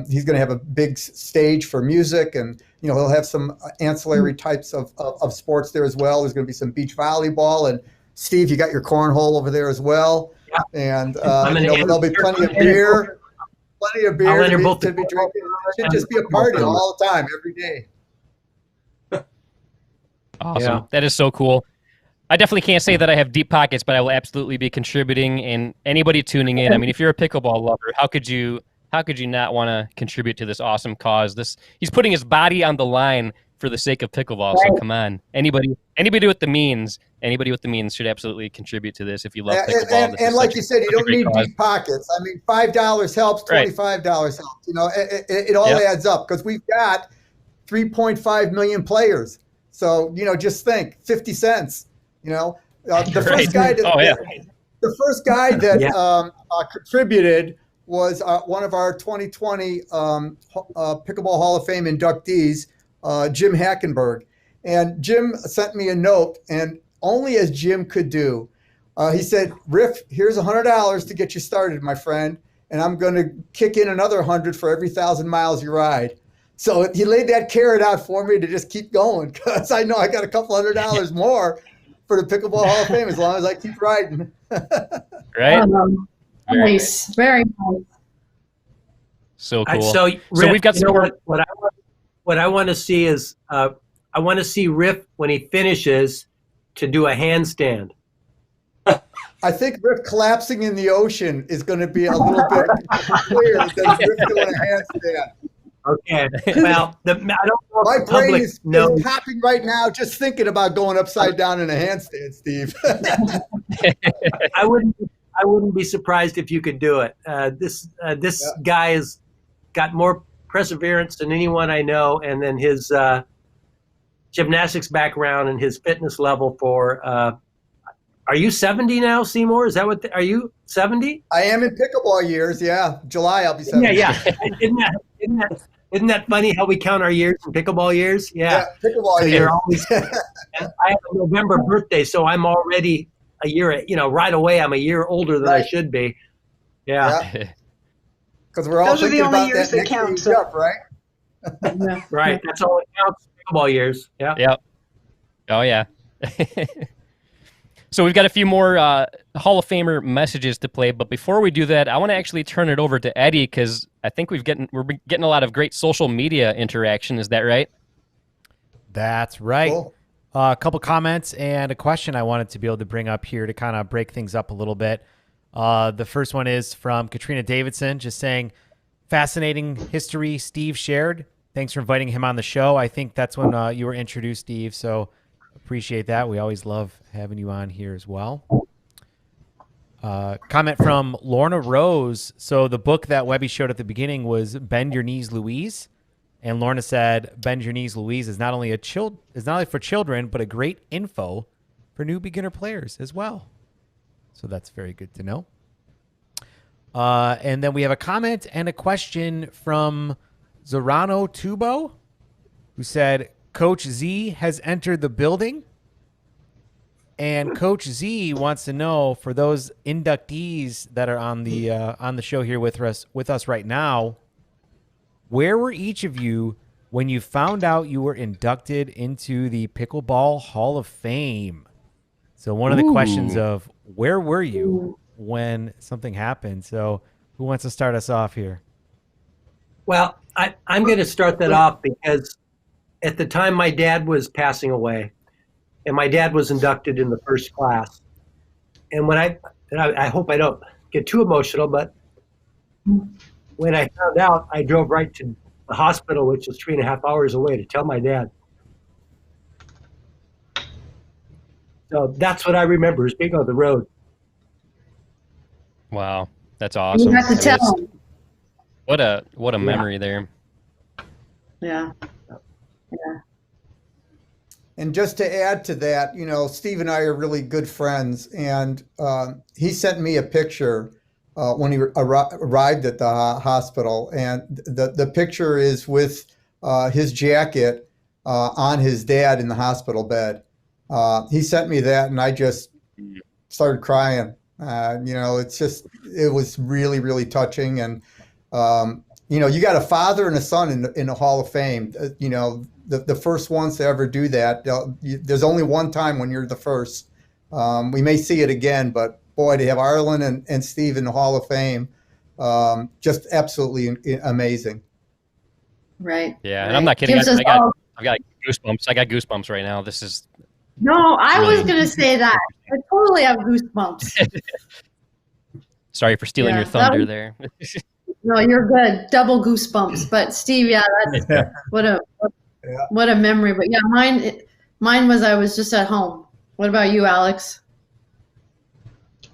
He's going to have a big stage for music, and he'll have some ancillary types of sports there as well. There's going to be some beach volleyball, and Steve, you got your cornhole over there as well, and there'll be plenty of beer. Plenty of beer to be drinking. It should just be a party all the time, every day. Awesome. Yeah. That is so cool. I definitely can't say that I have deep pockets, but I will absolutely be contributing. And anybody tuning in, I mean, if you're a pickleball lover, how could you not want to contribute to this awesome cause? He's putting his body on the line for the sake of pickleball. So come on, anybody with the means should absolutely contribute to this. If you love pickleball, and like you said, you don't need deep pockets. I mean, $5 helps, $25 helps. It all adds up, because we've got 3.5 million players. So just think, 50 cents. The first guy that contributed was one of our 2020 Pickleball Hall of Fame inductees, Jim Hackenberg. And Jim sent me a note, and only as Jim could do, he said, "Riff, here's $100 to get you started, my friend, and I'm going to kick in another 100 for every 1,000 miles you ride." So he laid that carrot out for me to just keep going, because I know I got a couple $100 more for the Pickleball Hall of Fame as long as I keep riding. Right? Nice. Very nice. So cool. So we've got some more. What I want to see is I want to see Riff, when he finishes, to do a handstand. I think Riff collapsing in the ocean is going to be a little bit clearer than Riff doing a handstand. Okay. Well, I don't know my if the brain public is knows. popping right now just thinking about going upside down in a handstand, Steve. I wouldn't be surprised if you could do it. This guy has got more perseverance than anyone I know, and then his gymnastics background and his fitness level for. Are you 70 now, Seymour? Is that what? Are you 70? I am in pickleball years. Yeah, July I'll be 70. Yeah. Isn't that funny how we count our years in pickleball years? Yeah, pickleball years. You're always, I have a November birthday, so I'm already a year. Right away, I'm a year older than I should be. Yeah. Because we're all Those are the thinking only about years that that next count. stage up, right? Right. That's all it counts. Pickleball years. Yeah. Yep. Oh yeah. So we've got a few more Hall of Famer messages to play, but before we do that, I want to actually turn it over to Eddie, because I think we're getting a lot of great social media interaction. Is that right? That's right. Cool. A couple comments and a question I wanted to be able to bring up here to kind of break things up a little bit. The first one is from Katrina Davidson, just saying, fascinating history Steve shared. Thanks for inviting him on the show. I think that's when you were introduced, Steve, so appreciate that. We always love having you on here as well. Comment from Lorna Rose. So the book that Webby showed at the beginning was Bend Your Knees, Louise. And Lorna said, Bend Your Knees, Louise is not only for children, but a great info for new beginner players as well. So that's very good to know. And then we have a comment and a question from Zorano Tubo, who said, Coach Z has entered the building. And Coach Z wants to know, for those inductees that are on the show here with us right now, where were each of you when you found out you were inducted into the Pickleball Hall of Fame? So one of the questions of where were you when something happened? So Who wants to start us off here? Well, I'm going to start that off because at the time my dad was passing away, and my dad was inducted in the first class. And when I hope I don't get too emotional, but when I found out, I drove right to the hospital, which was 3.5 hours away, to tell my dad. So that's what I remember, is being on the road. Wow, that's awesome. You have to I mean, tell him. what a memory there. Yeah. And just to add to that, Steve and I are really good friends, and he sent me a picture when he arrived at the hospital, and the picture is with his jacket on his dad in the hospital bed. He sent me that, and I just started crying. It was really, really touching, and you got a father and a son in the Hall of Fame. The first ones to ever do that. There's only one time when you're the first. We may see it again, but boy, to have Arlen and Steve in the Hall of Fame, just absolutely amazing. Right. Yeah, right. and I'm not kidding. Gives I've us got all- goosebumps. I got goosebumps right now. This is No, I was really- going to say that. I totally have goosebumps. sorry for stealing Yeah, your that thunder was- there. No, you're good. Double goosebumps. But Steve, yeah, that's what a memory. But yeah, mine was I was just at home. What about you, Alex?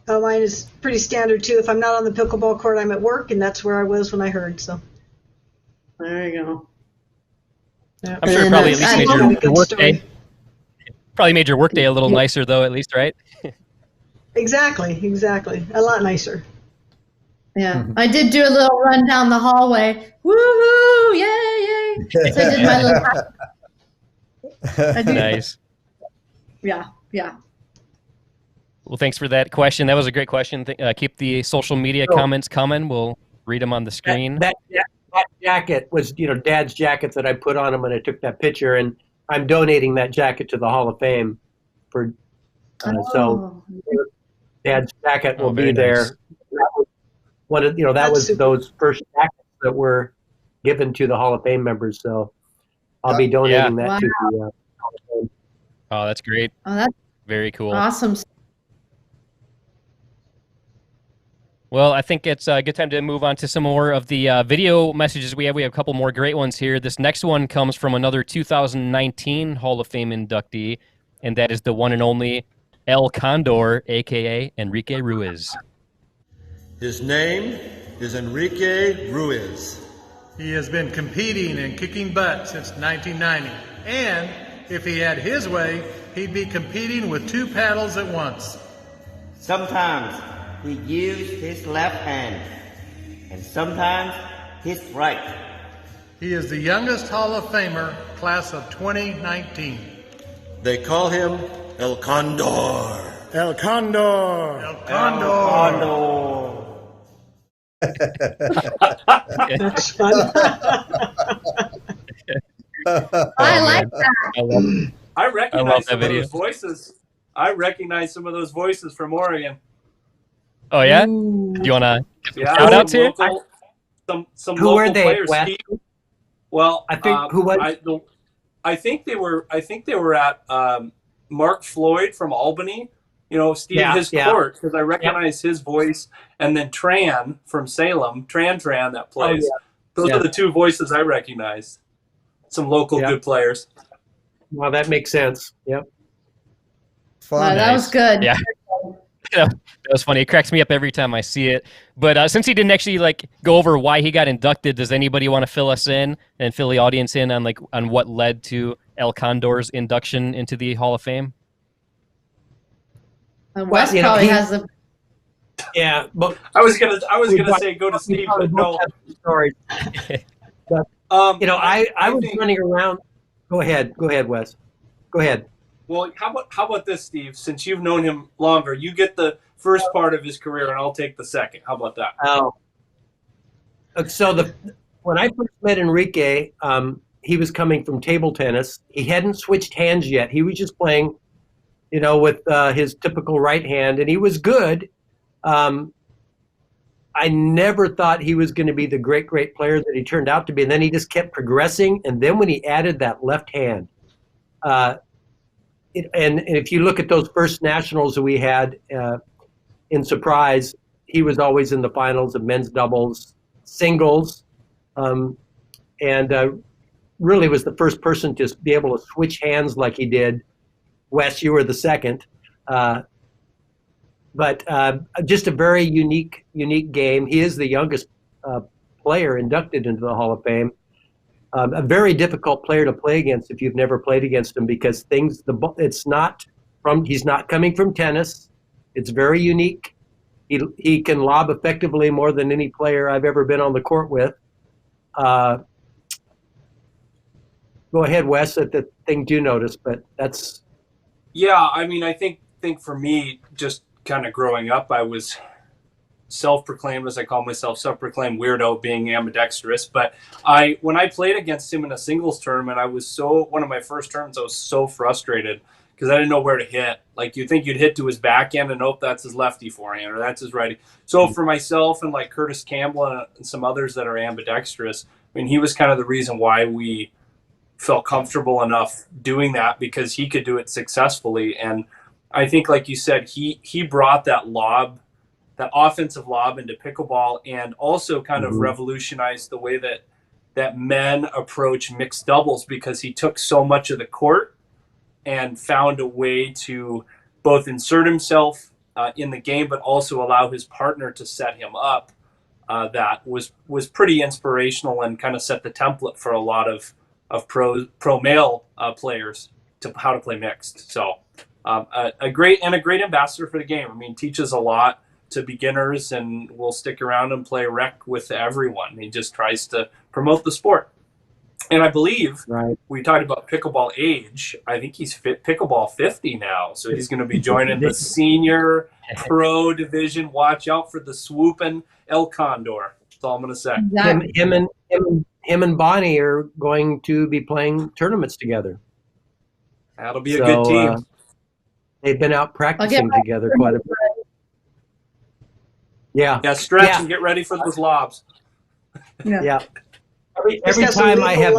Oh, mine is pretty standard too. If I'm not on the pickleball court, I'm at work, and that's where I was when I heard. So There you go. yeah. I'm sure it And probably at least I made love your, a your good work story. day. Probably made your work day a little nicer, though. At least, right? Exactly. A lot nicer. Yeah, I did do a little run down the hallway. Woohoo! Yay! Yay! So I did my little. I did, Nice. Yeah. Well, thanks for that question. That was a great question. Keep the social media comments coming. We'll read them on the screen. That jacket was, Dad's jacket that I put on him when I took that picture, and I'm donating that jacket to the Hall of Fame for. So Dad's jacket will be very there. nice. That was one of that That's was super. those first jackets that were given to the Hall of Fame members. So I'll be donating that to the Hall of Fame. Oh, that's great. Oh, that's Very cool. awesome. Well, I think it's a good time to move on to some more of the video messages we have. We have a couple more great ones here. This next one comes from another 2019 Hall of Fame inductee, and that is the one and only El Condor, a.k.a. Enrique Ruiz. His name is Enrique Ruiz. He has been competing and kicking butt since 1990. And if he had his way, he'd be competing with two paddles at once. Sometimes he uses his left hand, and sometimes his right. He is the youngest Hall of Famer, class of 2019. They call him El Condor. El Condor! El Condor! That's fun. I like that. I I recognize love that some video. of those voices. I recognize some of those voices from Oregon. Oh, yeah? Ooh. Do you want to Yeah, shout outs here? Some Who local were they, players. Wes? Steve, well, I think who was? I think they were at Mark Floyd from Albany. Steve his court, because I recognize his voice, and then Tran from Salem, Tran that plays. Those are the two voices I recognize. Some local good players. Well, that makes sense. Yep. Fun. That was good. Yeah. That was funny. It cracks me up every time I see it. But since he didn't actually go over why he got inducted, does anybody want to fill us in and fill the audience in on what led to El Condor's induction into the Hall of Fame? Wes probably has the. Yeah, but I was gonna say go to Steve, but no. Sorry. But, I was running around. Go ahead, Wes. Go ahead. Well, how about this, Steve? Since you've known him longer, you get the first part of his career, and I'll take the second. How about that? Oh. So when I first met Enrique, he was coming from table tennis. He hadn't switched hands yet. He was just playing, with his typical right hand, and he was good. I never thought he was going to be the great player that he turned out to be. And then he just kept progressing. And then when he added that left hand, and if you look at those first nationals that we had in Surprise, he was always in the finals of men's doubles, singles, and really was the first person to be able to switch hands like he did. Wes, you were the second. But just a very unique game. He is the youngest player inducted into the Hall of Fame. A very difficult player to play against if you've never played against him, because he's not coming from tennis. It's very unique. He can lob effectively more than any player I've ever been on the court with. Go ahead, Wes, at the thing you noticed, but that's. Yeah, I mean, I think for me, just kind of growing up, I was self-proclaimed, as I call myself, self-proclaimed weirdo, being ambidextrous. But when I played against him in a singles tournament, one of my first tournaments, I was so frustrated because I didn't know where to hit. Like, you think you'd hit to his backhand and nope, that's his lefty forehand or that's his righty. So for myself and like Curtis Campbell and some others that are ambidextrous, I mean, he was kind of the reason why we felt comfortable enough doing that, because he could do it successfully. And I think, like you said, he brought that offensive lob into pickleball, and also kind of revolutionized the way that men approach mixed doubles, because he took so much of the court and found a way to both insert himself in the game, but also allow his partner to set him up. That was pretty inspirational and kind of set the template for a lot of pro male players to how to play mixed. So a great ambassador for the game. I mean, teaches a lot to beginners and will stick around and play rec with everyone. He just tries to promote the sport. And I believe we talked about pickleball age. I think he's pickleball 50 now. So he's going to be joining the senior pro division. Watch out for the swooping El Condor. That's all I'm going to say. Him and Bonnie are going to be playing tournaments together. That'll be a good team. They've been out practicing together quite a bit. Yeah, stretch and get ready for those lobs. Yeah. Every time I have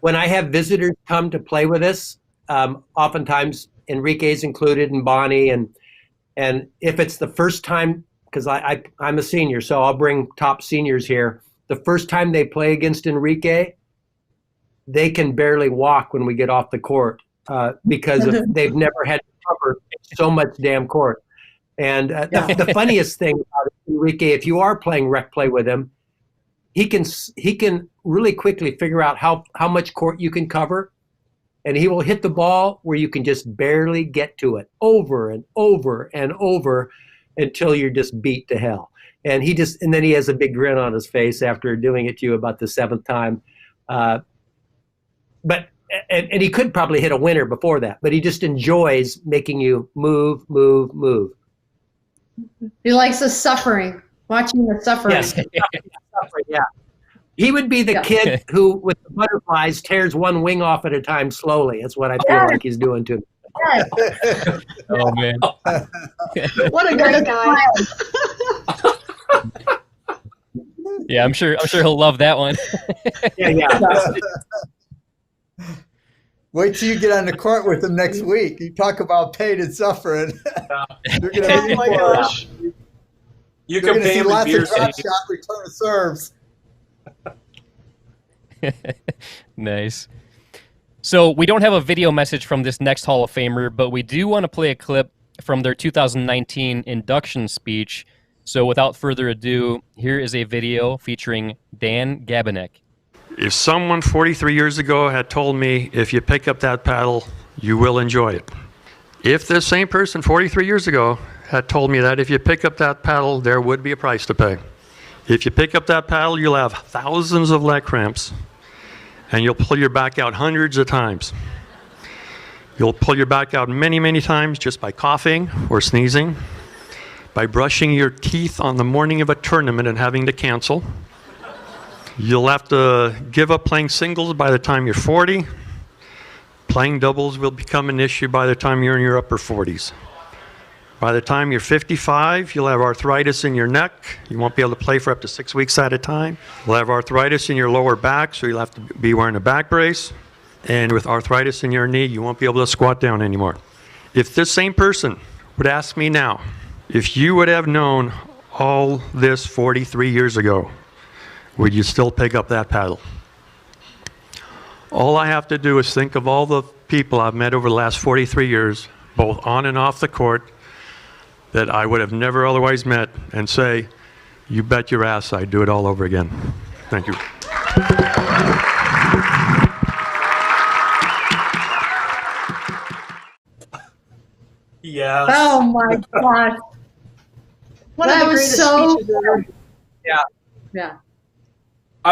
when I have visitors come to play with us, oftentimes Enrique's included and Bonnie, and if it's the first time, because I'm a senior, so I'll bring top seniors here. The first time they play against Enrique, they can barely walk when we get off the court because they've never had to cover so much damn court. And the funniest thing about Enrique, if you are playing rec play with him, he can really quickly figure out how much court you can cover, and he will hit the ball where you can just barely get to it over and over and over until you're just beat to hell. And then he has a big grin on his face after doing it to you about the seventh time. But he could probably hit a winner before that, but he just enjoys making you move. He likes the suffering, watching the suffering. Yes, yeah. He would be the kid who, with the butterflies, tears one wing off at a time slowly. That's what I feel like he's doing to me. Oh, man. What a great guy. Yeah, I'm sure he'll love that one. Yeah. Wait till you get on the court with him next week. You talk about pain and suffering. You're gonna Oh my gosh. You can pay see him lots beer of drop shot return of serves. Nice. So we don't have a video message from this next Hall of Famer, but we do want to play a clip from their 2019 induction speech. So without further ado, here is a video featuring Dan Gabinek. If someone 43 years ago had told me, if you pick up that paddle, you will enjoy it. If the same person 43 years ago had told me that if you pick up that paddle, there would be a price to pay. If you pick up that paddle, you'll have thousands of leg cramps, and you'll pull your back out hundreds of times. You'll pull your back out many, many times just by coughing or sneezing, by brushing your teeth on the morning of a tournament and having to cancel. You'll have to give up playing singles by the time you're 40. Playing doubles will become an issue by the time you're in your upper 40s. By the time you're 55, you'll have arthritis in your neck. You won't be able to play for up to 6 weeks at a time. You'll have arthritis in your lower back, so you'll have to be wearing a back brace. And with arthritis in your knee, you won't be able to squat down anymore. If this same person would ask me now, if you would have known all this 43 years ago, would you still pick up that paddle? All I have to do is think of all the people I've met over the last 43 years, both on and off the court, that I would have never otherwise met, and say, you bet your ass I'd do it all over again. Thank you. Yes. Oh my gosh. One That of the was greatest so- speeches ever. Yeah. Yeah.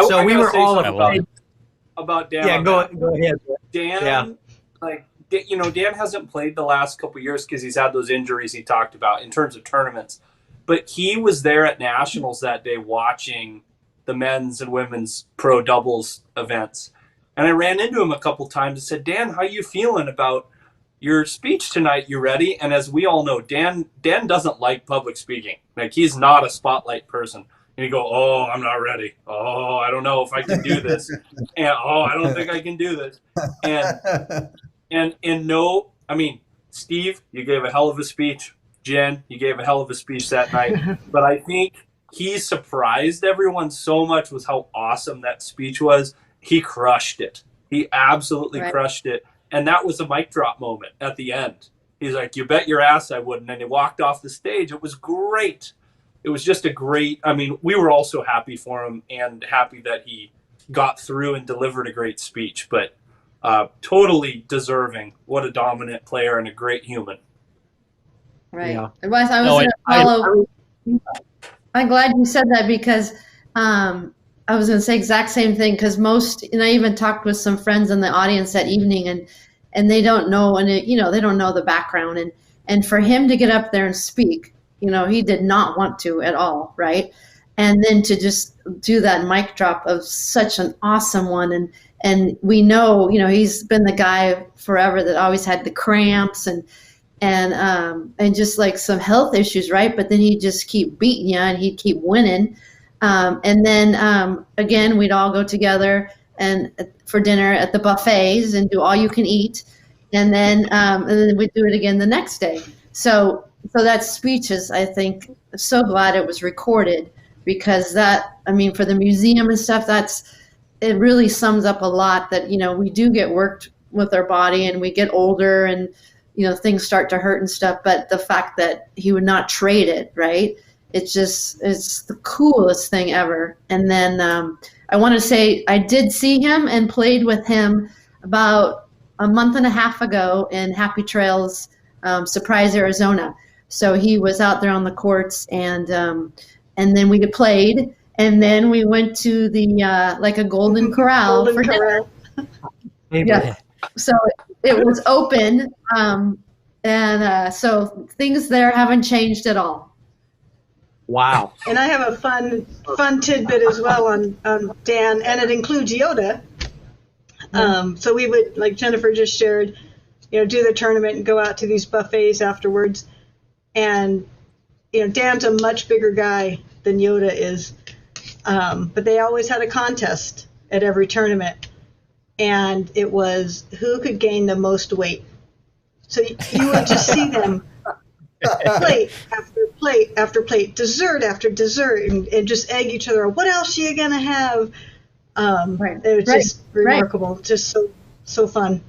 So we gotta were say all something about Dan. Yeah, on go that. ahead. Dan, Yeah. Dan hasn't played the last couple years because he's had those injuries he talked about in terms of tournaments. But he was there at Nationals that day watching the men's and women's pro doubles events. And I ran into him a couple times and said, Dan, how you feeling about your speech tonight? You ready? And as we all know, Dan doesn't like public speaking. Like, he's not a spotlight person. And you go, oh, I'm not ready. Oh, I don't know if I can do this. And oh, I don't think I can do this. And no, I mean, Steve, you gave a hell of a speech. Jen, you gave a hell of a speech that night. But I think he surprised everyone so much with how awesome that speech was. He crushed it. He absolutely crushed it. And that was a mic drop moment at the end. He's like, you bet your ass I wouldn't. And he walked off the stage. It was great. It was just a great, I mean, we were all so happy for him and happy that he got through and delivered a great speech. But totally deserving. What a dominant player and a great human. Right. Yeah. I was going to follow. I'm glad you said that because I was going to say exact same thing because and I even talked with some friends in the audience that evening and they don't know, they don't know the background. And for him to get up there and speak, he did not want to at all. Right. And then to just do that mic drop of such an awesome one. And we know, he's been the guy forever that always had the cramps and just like some health issues, right? But then he'd just keep beating you and he'd keep winning. And then again, we'd all go together and for dinner at the buffets and do all you can eat. And then we'd do it again the next day. So that speech is, I think, so glad it was recorded because for the museum and stuff, it really sums up a lot that, we do get worked with our body and we get older and, things start to hurt and stuff. But the fact that he would not trade it, right? It's the coolest thing ever. And then I want to say I did see him and played with him about a month and a half ago in Happy Trails, Surprise, Arizona. So he was out there on the courts and then we played. And then we went to the like a Golden Corral for dinner. Yeah. So it was open, so things there haven't changed at all. Wow. And I have a fun tidbit as well on Dan, and it includes Yoda. So we would, like Jennifer just shared, do the tournament and go out to these buffets afterwards. And Dan's a much bigger guy than Yoda is. But they always had a contest at every tournament, and it was who could gain the most weight. So you would just see them plate after plate after plate, dessert after dessert, and just egg each other. What else are you gonna have? It was just remarkable, just so fun.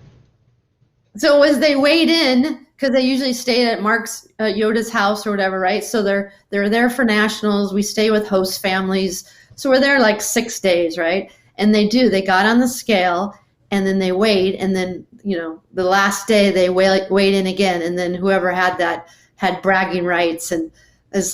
So as they weighed in, because they usually stayed at Yoda's house or whatever, right? So they're there for nationals. We stay with host families. So we're there like 6 days, right? And they got on the scale and then they weighed. And then, the last day they weighed in again. And then whoever had that had bragging rights. And it's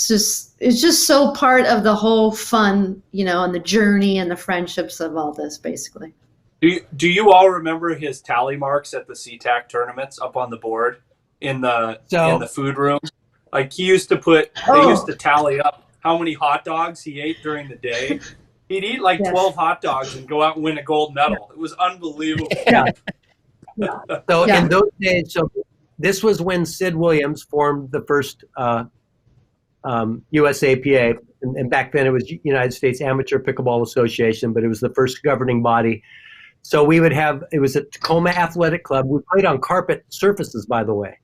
just so part of the whole fun, and the journey and the friendships of all this, basically. Do you all remember his tally marks at the SeaTac tournaments up on the board in the food room? Like he used to they used to tally up how many hot dogs he ate during the day. He'd eat like 12 hot dogs and go out and win a gold medal. It was unbelievable. Yeah. So in those days, this was when Sid Williams formed the first USAPA, and back then it was United States Amateur Pickleball Association, but it was the first governing body. So we would have, it was at Tacoma Athletic Club. We played on carpet surfaces, by the way.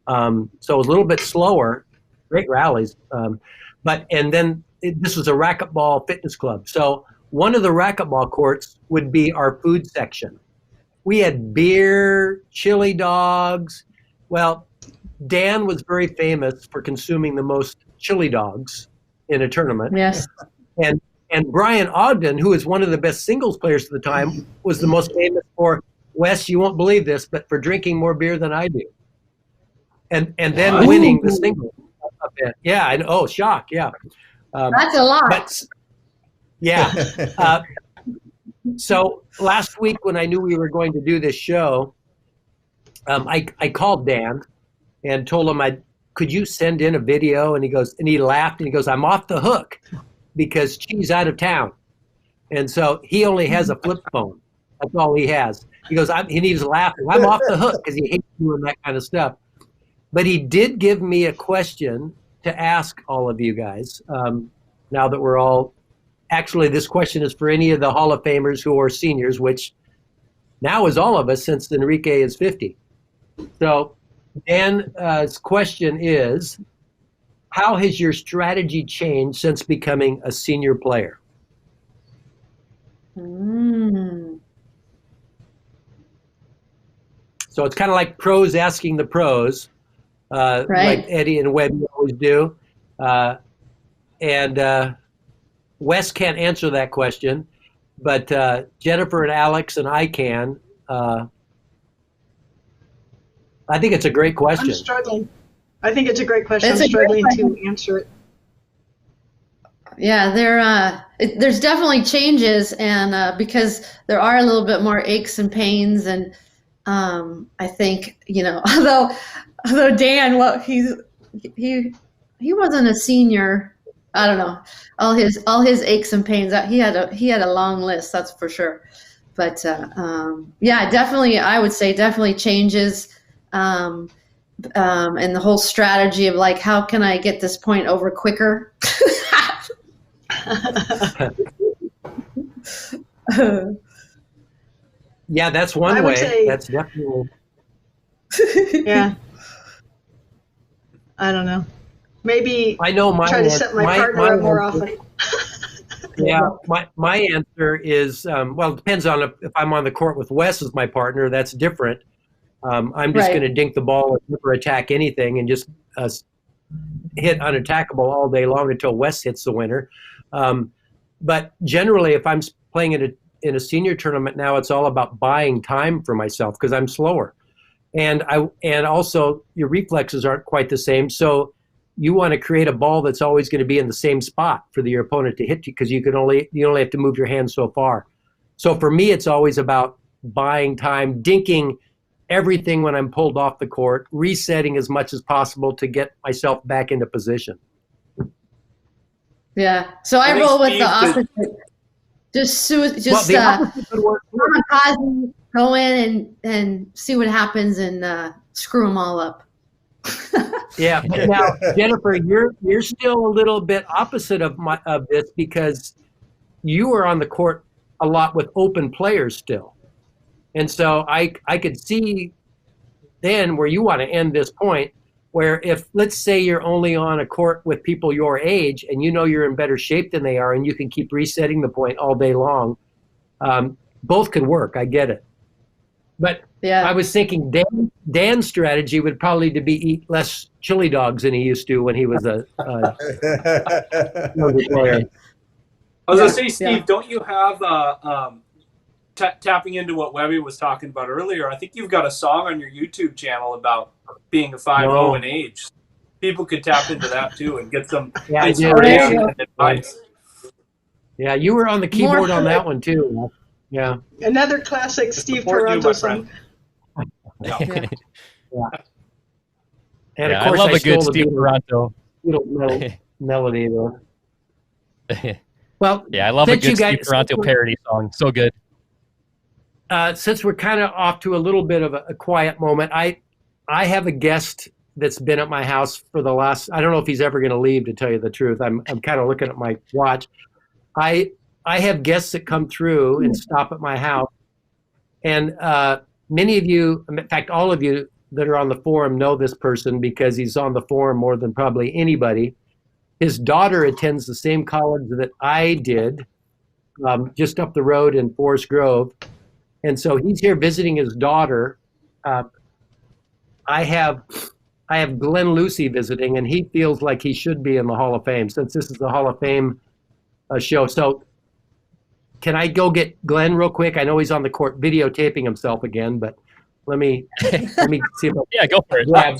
So it was a little bit slower, great rallies. And then this was a racquetball fitness club. So one of the racquetball courts would be our food section. We had beer, chili dogs. Well, Dan was very famous for consuming the most chili dogs in a tournament. Yes. And Brian Ogden, who was one of the best singles players at the time, was the most famous for, Wes, you won't believe this, but for drinking more beer than I do. And then winning the singles event. Yeah, and shock, yeah. That's a lot. But, yeah. So last week when I knew we were going to do this show, I called Dan and told him, could you send in a video? And he laughed and he goes, I'm off the hook because she's out of town. And so he only has a flip phone. That's all he has. He goes, he needs laughing. I'm off the hook because he hates doing that kind of stuff. But he did give me a question to ask all of you guys. Now that we're all, actually this question is for any of the Hall of Famers who are seniors, which now is all of us since Enrique is 50. So Dan's question is, how has your strategy changed since becoming a senior player? So it's kind of like pros asking the pros, Right. like Eddie and Webby always do. And Wes can't answer that question, but Jennifer and Alex and I can. I think it's a great question. I'm struggling. I think it's a great question. It's I'm a great struggling question. to answer it. Yeah, there's definitely changes, and because there are a little bit more aches and pains, and I think although Dan, he wasn't a senior. I don't know, all his aches and pains. He had a long list, that's for sure. But yeah, definitely, I would say definitely changes. And the whole strategy of like, how can I get this point over quicker? Yeah, that's one I would way. say- That's definitely. Yeah. I don't know. Maybe I know my try to set my partner up more often. Yeah, my answer is, well, it depends on if I'm on the court with Wes as my partner, that's different. I'm just Right. going to dink the ball and never attack anything and just hit unattackable all day long until Wes hits the winner. But generally, if I'm playing in a senior tournament now, it's all about buying time for myself because I'm slower. And also your reflexes aren't quite the same. So you want to create a ball that's always going to be in the same spot for your opponent to hit you because you only have to move your hand so far. So for me, it's always about buying time, dinking everything when I'm pulled off the court, resetting as much as possible to get myself back into position. Yeah. So I think roll with Steve the opposite. Just The opposite would work too. kamikaze, go in and see what happens and screw them all up. Yeah. But now, Jennifer, you're still a little bit opposite of this because you are on the court a lot with open players still, and so I could see then where you want to end this point. Where if let's say you're only on a court with people your age and you're in better shape than they are, and you can keep resetting the point all day long, both could work. I get it. But Yeah. I was thinking Dan's strategy would probably be eat less chili dogs than he used to when he was a younger player. I was going to say, Steve, Yeah. don't you have tapping into what Webby was talking about earlier? I think you've got a song on your YouTube channel about being a 5-0 No. in age. People could tap into that too and get some Yeah, I do. inspiration and advice. Yeah, you were on the keyboard on that one too. Yeah. Another classic Steve Support you, Toronto my song. Yeah. And Yeah, of course, I love a good stole the Steve Toronto. Beatles melody though. Well, Yeah, I love a since you good Steve guys- Toronto parody song. So good. Since we're kind of off to a little bit of a quiet moment, I have a guest that's been at my house for the last, I don't know if he's ever going to leave, to tell you the truth. I'm kind of looking at my watch. I have guests that come through and stop at my house. And many of you, in fact, all of you that are on the forum know this person because he's on the forum more than probably anybody. His daughter attends the same college that I did, just up the road in Forest Grove. And so he's here visiting his daughter. I have Glenn Lucy visiting, and he feels like he should be in the Hall of Fame since this is the Hall of Fame show. So can I go get Glenn real quick? I know he's on the court videotaping himself again, but let me see if Yeah, go for it. Yeah.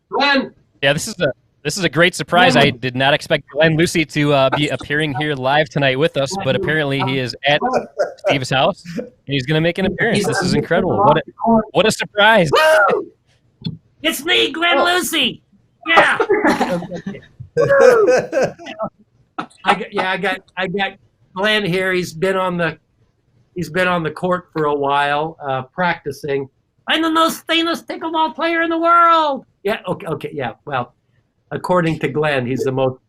Glenn. Yeah, this is a great surprise. I did not expect Glenn Lucy to be appearing here live tonight with us, but apparently he is at Steve's house and he's going to make an appearance. This is incredible. What a surprise! Woo! It's me, Glenn Lucy. Yeah. I got Glenn here. He's been on the court for a while, practicing. I'm the most famous pickleball player in the world. Yeah. Okay. Yeah. Well, according to Glenn, he's the most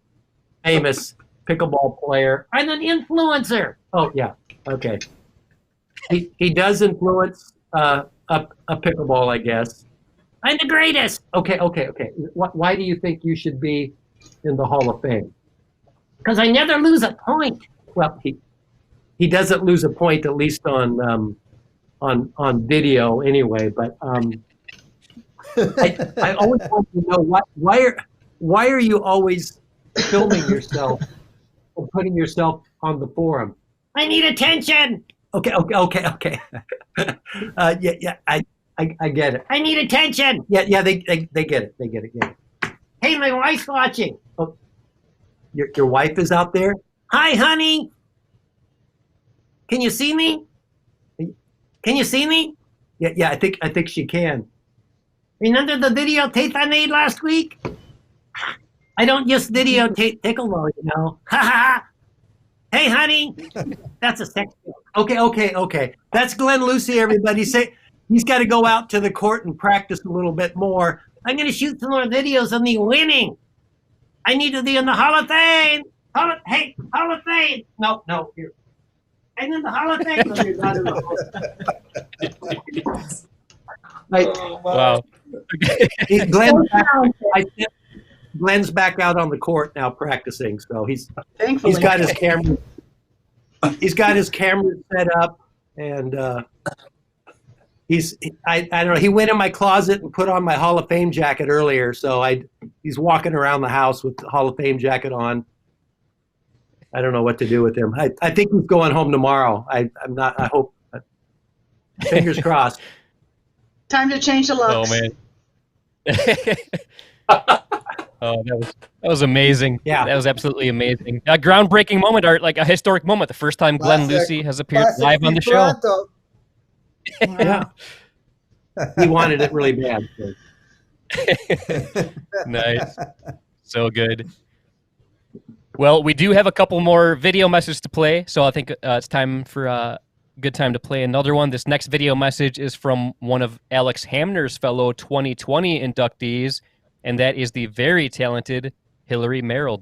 famous pickleball player. I'm an influencer. Oh yeah. Okay. He does influence a pickleball, I guess. I'm the greatest. Okay. Why do you think you should be in the Hall of Fame? Because I never lose a point. Well, he doesn't lose a point, at least on video anyway. But I always want to know why are you always filming yourself or putting yourself on the forum? I need attention. Okay. Yeah. I get it. I need attention. Yeah. They get it. They get it. Hey, my wife's watching. Oh, your wife is out there? Hi, honey. Can you see me? Yeah. I think she can. Remember the videotape I made last week? I don't just videotape pickleball, you know. Ha ha. Hey, honey. That's a sex joke. Okay. That's Glenn Lucy, everybody. Say he's got to go out to the court and practice a little bit more. I'm going to shoot some more videos of me winning. I need to be in the Hall of Fame. Hall of Fame. No, here. I'm in the Hall of Fame. No, you're not in the Hall of Fame. Wow. Glenn's back out on the court now practicing, so he's Thankfully. got his camera. He's got his camera set up, and I don't know. He went in my closet and put on my Hall of Fame jacket earlier, so he's walking around the house with the Hall of Fame jacket on. I don't know what to do with him. I think he's going home tomorrow. I'm not. I hope. Fingers crossed. Time to change the looks. Oh man. Oh, that was amazing. Yeah, that was absolutely amazing. A groundbreaking moment, Art, like a historic moment. The first time Glenn Lucy has appeared live on the show. Yeah, he wanted it really bad. So. Nice, so good. Well, we do have a couple more video messages to play, so I think it's time for a good time to play another one. This next video message is from one of Alex Hamner's fellow 2020 inductees, and that is the very talented Hillary Merrill.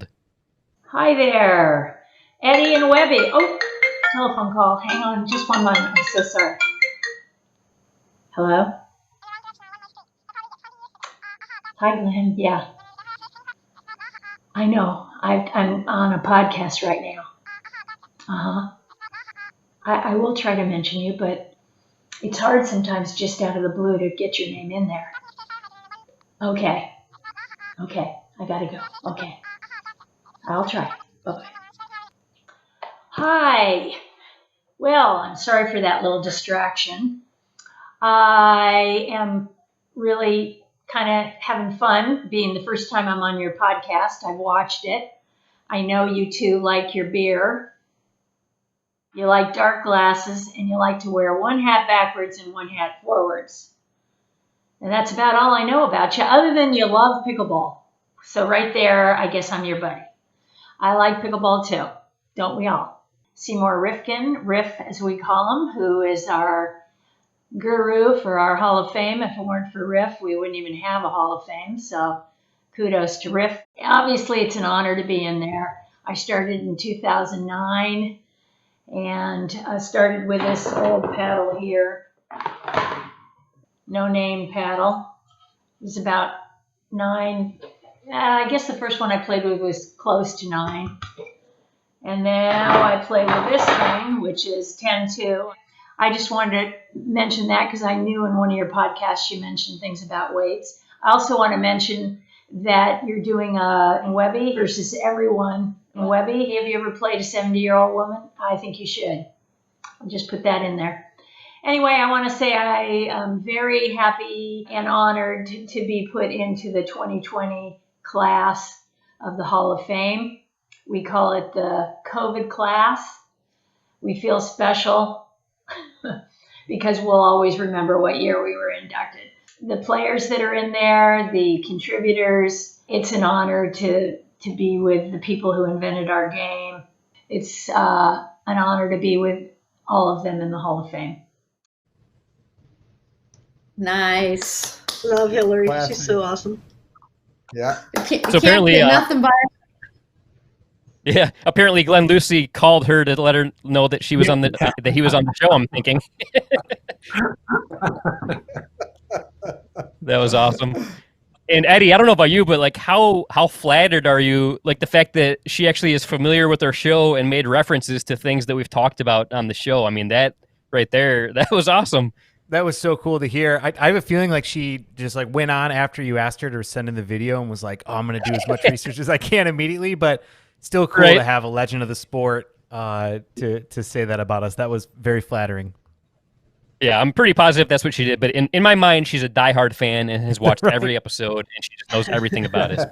Hi there, Eddie and Webby. Oh, telephone call. Hang on just one moment. I'm so sorry. Hello? Hi, Glenn. Yeah. I know. I'm on a podcast right now. Uh-huh. I will try to mention you, but it's hard sometimes just out of the blue to get your name in there. Okay. I gotta go. Okay. I'll try. Bye-bye. Hi. Well, I'm sorry for that little distraction. I am really kind of having fun being the first time I'm on your podcast. I've watched it. I know you two like your beer. You like dark glasses, and you like to wear one hat backwards and one hat forwards. And that's about all I know about you, other than you love pickleball. So right there, I guess I'm your buddy. I like pickleball too, don't we all? Seymour Rifkin, Riff as we call him, who is our guru for our Hall of Fame. If it weren't for Riff, we wouldn't even have a Hall of Fame. So kudos to Riff. Obviously, it's an honor to be in there. I started in 2009 and I started with this old paddle here. No name paddle. It was about 9. I guess the first one I played with was close to 9. And now I play with this thing, which is 10-2. I just wanted to mention that because I knew in one of your podcasts you mentioned things about weights. I also want to mention that you're doing a Webby versus everyone in Webby. Have you ever played a 70-year-old woman? I think you should. I'll just put that in there. Anyway, I want to say I am very happy and honored to be put into the 2020 class of the Hall of Fame. We call it the COVID class. We feel special because we'll always remember what year we were inducted. The players that are in there, the contributors, it's an honor to be with the people who invented our game. It's an honor to be with all of them in the Hall of Fame. Nice. Love Hillary. Classic. She's so awesome. Yeah. So apparently, nothing by yeah, apparently Glenn Lucy called her to let her know that she was on the that he was on the show. I'm thinking that was awesome. And Eddie, I don't know about you, but like how flattered are you? Like the fact that she actually is familiar with our show and made references to things that we've talked about on the show. I mean, that right there, that was awesome. That was so cool to hear. I have a feeling like she just like went on after you asked her to send in the video and was like, "Oh, I'm going to do as much research as I can immediately." But still cool to have a legend of the sport to say that about us. That was very flattering. Yeah, I'm pretty positive that's what she did. But in my mind, she's a diehard fan and has watched every episode, and she just knows everything about us.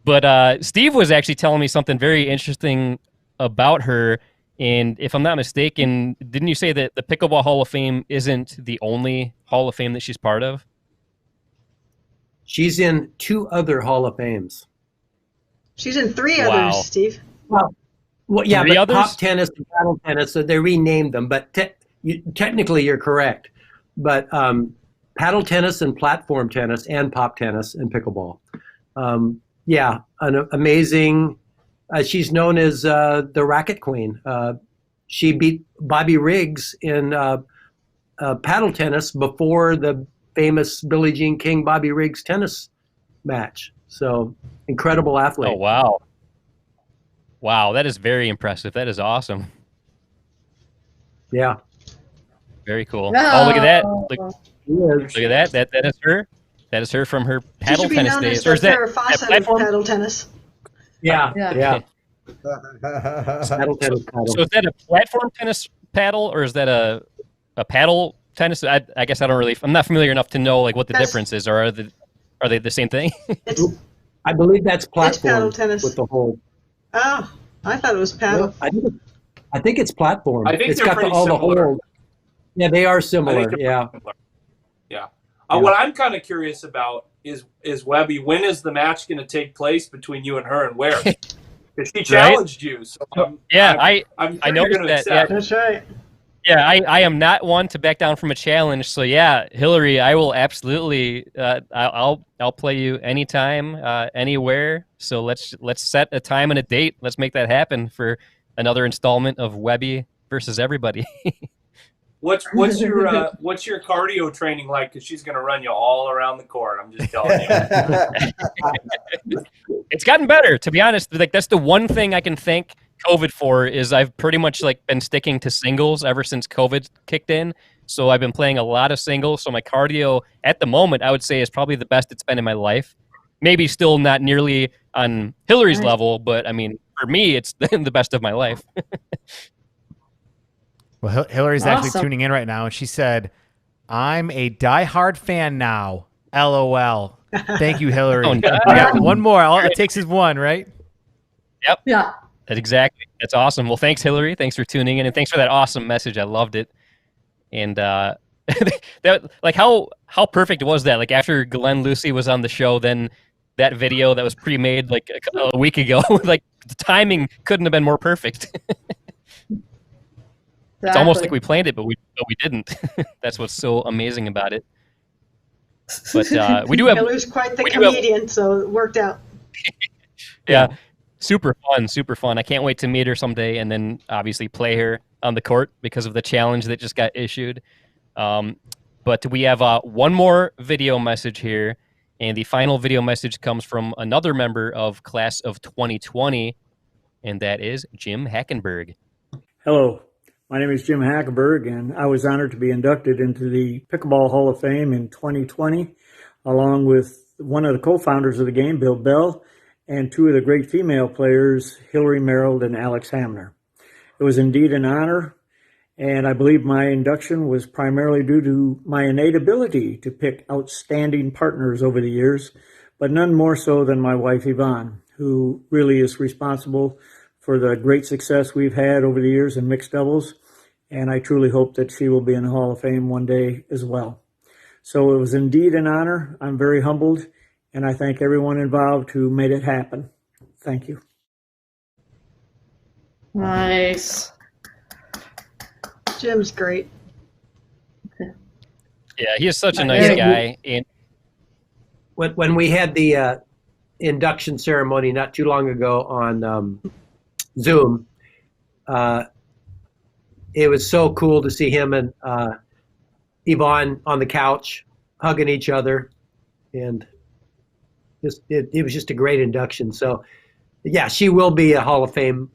But Steve was actually telling me something very interesting about her. And if I'm not mistaken, didn't you say that the Pickleball Hall of Fame isn't the only Hall of Fame that she's part of? She's in 2 other Hall of Fames. She's in 3 others, Steve. Well, yeah, 3 but others? pop tennis and paddle tennis, so they renamed them. But technically, you're correct. But paddle tennis and platform tennis and pop tennis and pickleball. Yeah, an amazing. She's known as the Racket Queen. She beat Bobby Riggs in paddle tennis before the famous Billie Jean King Bobby Riggs tennis match. So incredible athlete. Oh, wow. Wow, that is very impressive. That is awesome. Yeah. Very cool. No. Oh, look at that. Look at that. That is her. That is her from her paddle tennis days. Or is that Farrah Fawcett of paddle tennis? Yeah. Paddle tennis paddle. So is that a platform tennis paddle or is that a paddle tennis? I guess I don't really. I'm not familiar enough to know like what the difference is, or are they the same thing? I believe that's platform paddle tennis with the whole. Oh, I thought it was paddle. I think it's platform. I think it's they're got pretty all the similar. holes. Yeah, they are similar. Yeah. Yeah. What I'm kind of curious about is Webby, when is the match going to take place between you and her, and where? Because she challenged you. So I'm I noticed gonna that. accept. Yeah. That's right. Yeah, I am not one to back down from a challenge. So yeah, Hillary, I will absolutely. I'll play you anytime, anywhere. So let's set a time and a date. Let's make that happen for another installment of Webby versus everybody. What's your cardio training like? Because she's going to run you all around the court. I'm just telling you. It's gotten better, to be honest. Like that's the one thing I can thank COVID for is I've pretty much like been sticking to singles ever since COVID kicked in. So I've been playing a lot of singles. So my cardio at the moment, I would say, is probably the best it's been in my life. Maybe still not nearly on Hillary's level, but I mean, for me, it's the best of my life. Well, Hillary's actually tuning in right now, and she said, "I'm a diehard fan now. LOL." Thank you, Hillary. We got one more. All it takes is one, right? Yep. Yeah. That's exactly. That's awesome. Well, thanks, Hillary. Thanks for tuning in, and thanks for that awesome message. I loved it. And that, like, how perfect was that? Like, after Glenn Lucy was on the show, then that video that was pre-made like a week ago, like the timing couldn't have been more perfect. It's almost like we planned it, but we didn't. That's what's so amazing about it. But we do have. Hiller's quite the comedian, so it worked out. Yeah, super fun. I can't wait to meet her someday, and then obviously play her on the court because of the challenge that just got issued. But we have one more video message here, and the final video message comes from another member of class of 2020, and that is Jim Hackenberg. Hello, my name is Jim Hackenberg, and I was honored to be inducted into the Pickleball Hall of Fame in 2020, along with one of the co-founders of the game, Bill Bell, and two of the great female players, Hillary Merrill and Alex Hamner. It was indeed an honor, and I believe my induction was primarily due to my innate ability to pick outstanding partners over the years, but none more so than my wife, Yvonne, who really is responsible for the great success we've had over the years in mixed doubles, and I truly hope that she will be in the Hall of Fame one day as well. So it was indeed an honor. I'm very humbled, and I thank everyone involved who made it happen. Thank you. Nice. Jim's great. Yeah, he is such a nice guy. And when we had the induction ceremony not too long ago on Zoom, it was so cool to see him and Yvonne on the couch hugging each other, and it was just a great induction. So yeah, she will be a Hall of Fame.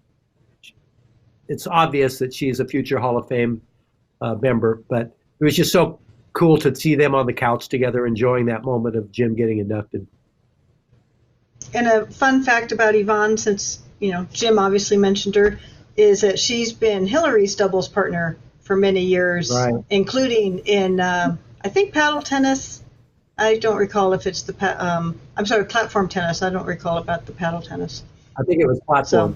It's obvious that she's a future Hall of Fame member, but it was just so cool to see them on the couch together enjoying that moment of Jim getting inducted. And a fun fact about Yvonne, since Jim obviously mentioned her, is that she's been Hillary's doubles partner for many years, right, including in I think paddle tennis. I don't recall if it's the platform tennis. I don't recall about the paddle tennis. I think it was platform. So,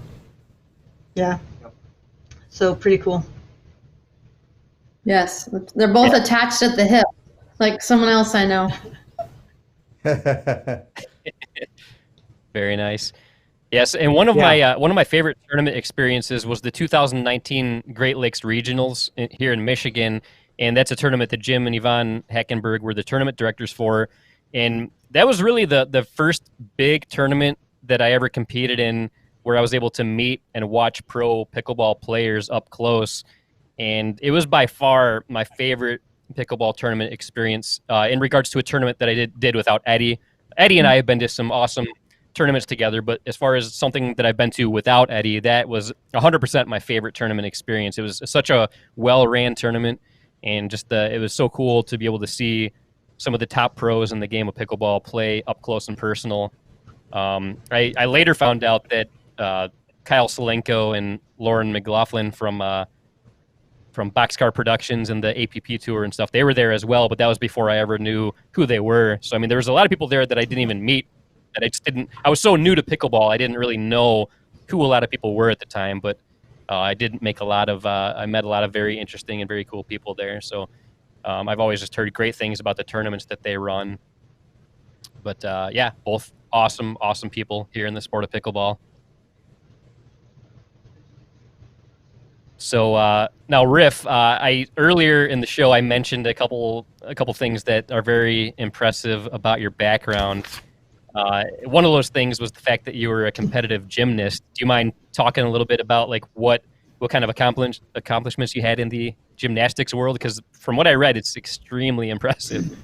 yeah. So pretty cool. Yes, they're both attached at the hip, like someone else I know. Very nice. Yes, and one of my favorite tournament experiences was the 2019 Great Lakes Regionals here in Michigan, and that's a tournament that Jim and Yvonne Hackenberg were the tournament directors for, and that was really the first big tournament that I ever competed in where I was able to meet and watch pro pickleball players up close, and it was by far my favorite pickleball tournament experience in regards to a tournament that I did without Eddie. Eddie and I have been to some awesome tournaments together, but as far as something that I've been to without Eddie, that was 100% my favorite tournament experience. It was such a well-ran tournament, and just it was so cool to be able to see some of the top pros in the game of pickleball play up close and personal. I later found out that Kyle Solenko and Lauren McLaughlin from Boxcar Productions and the APP Tour and stuff, they were there as well, but that was before I ever knew who they were. So, I mean, there was a lot of people there that I didn't even meet, that I was so new to pickleball, I didn't really know who a lot of people were at the time, but I met a lot of very interesting and very cool people there. So I've always just heard great things about the tournaments that they run. But yeah, both awesome people here in the sport of pickleball. So now, Riff, earlier in the show I mentioned a couple things that are very impressive about your background. One of those things was the fact that you were a competitive gymnast. Do you mind talking a little bit about like what kind of accomplishments you had in the gymnastics world? Because from what I read, it's extremely impressive.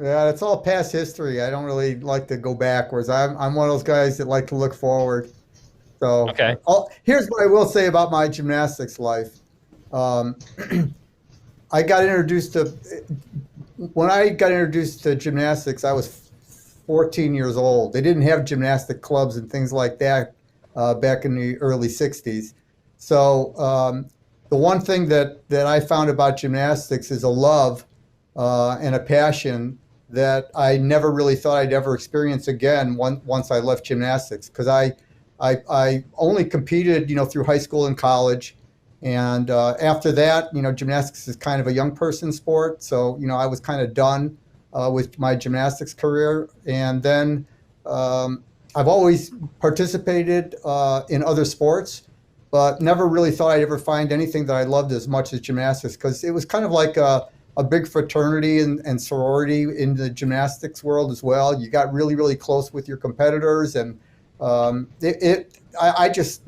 Yeah, it's all past history. I don't really like to go backwards. I'm one of those guys that like to look forward. So okay. Here's what I will say about my gymnastics life. When I got introduced to gymnastics, I was 14 years old. They didn't have gymnastic clubs and things like that back in the early 60s. So the one thing that I found about gymnastics is a love and a passion that I never really thought I'd ever experience again once I left gymnastics, because I only competed, through high school and college. And after that, gymnastics is kind of a young person sport. So, I was kind of done with my gymnastics career. And then I've always participated in other sports. but never really thought I'd ever find anything that I loved as much as gymnastics, because it was kind of like a big fraternity and sorority in the gymnastics world as well. You got really, really close with your competitors, and I just,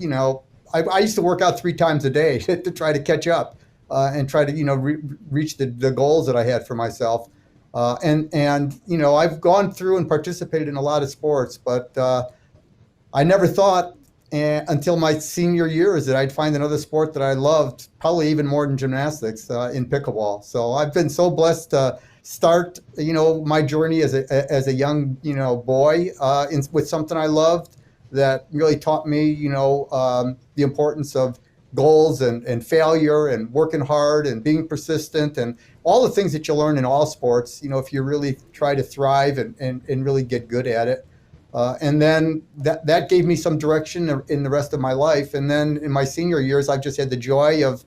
I used to work out 3 times a day to try to catch up and try to, reach the goals that I had for myself. And I've gone through and participated in a lot of sports, but I never thought until my senior years that I'd find another sport that I loved, probably even more than gymnastics, in pickleball. So I've been so blessed to start, my journey as a young, boy with something I loved that really taught me, the importance of goals and failure and working hard and being persistent and all the things that you learn in all sports, if you really try to thrive and really get good at it. And then that gave me some direction in the rest of my life. And then in my senior years, I've just had the joy of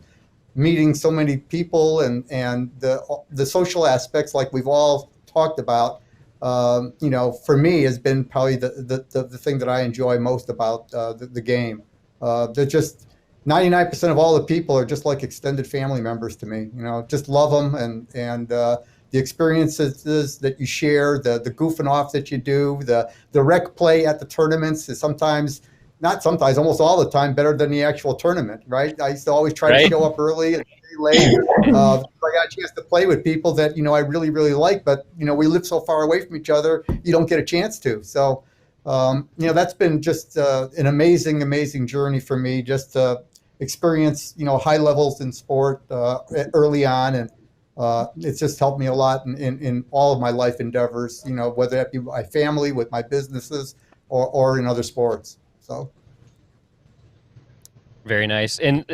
meeting so many people and the social aspects, like we've all talked about, for me has been probably the thing that I enjoy most about the game. They're just 99% of all the people are just like extended family members to me. Just love them and the experiences that you share, the goofing off that you do, the rec play at the tournaments is almost all the time better than the actual tournament, right? I used to always try to show up early and stay late. I got a chance to play with people that, I really, really like, but, we live so far away from each other, you don't get a chance to. So, that's been just an amazing, amazing journey for me, just to experience, high levels in sport early on. And it's just helped me a lot in all of my life endeavors, whether that be my family, with my businesses, or in other sports. So. Very nice. And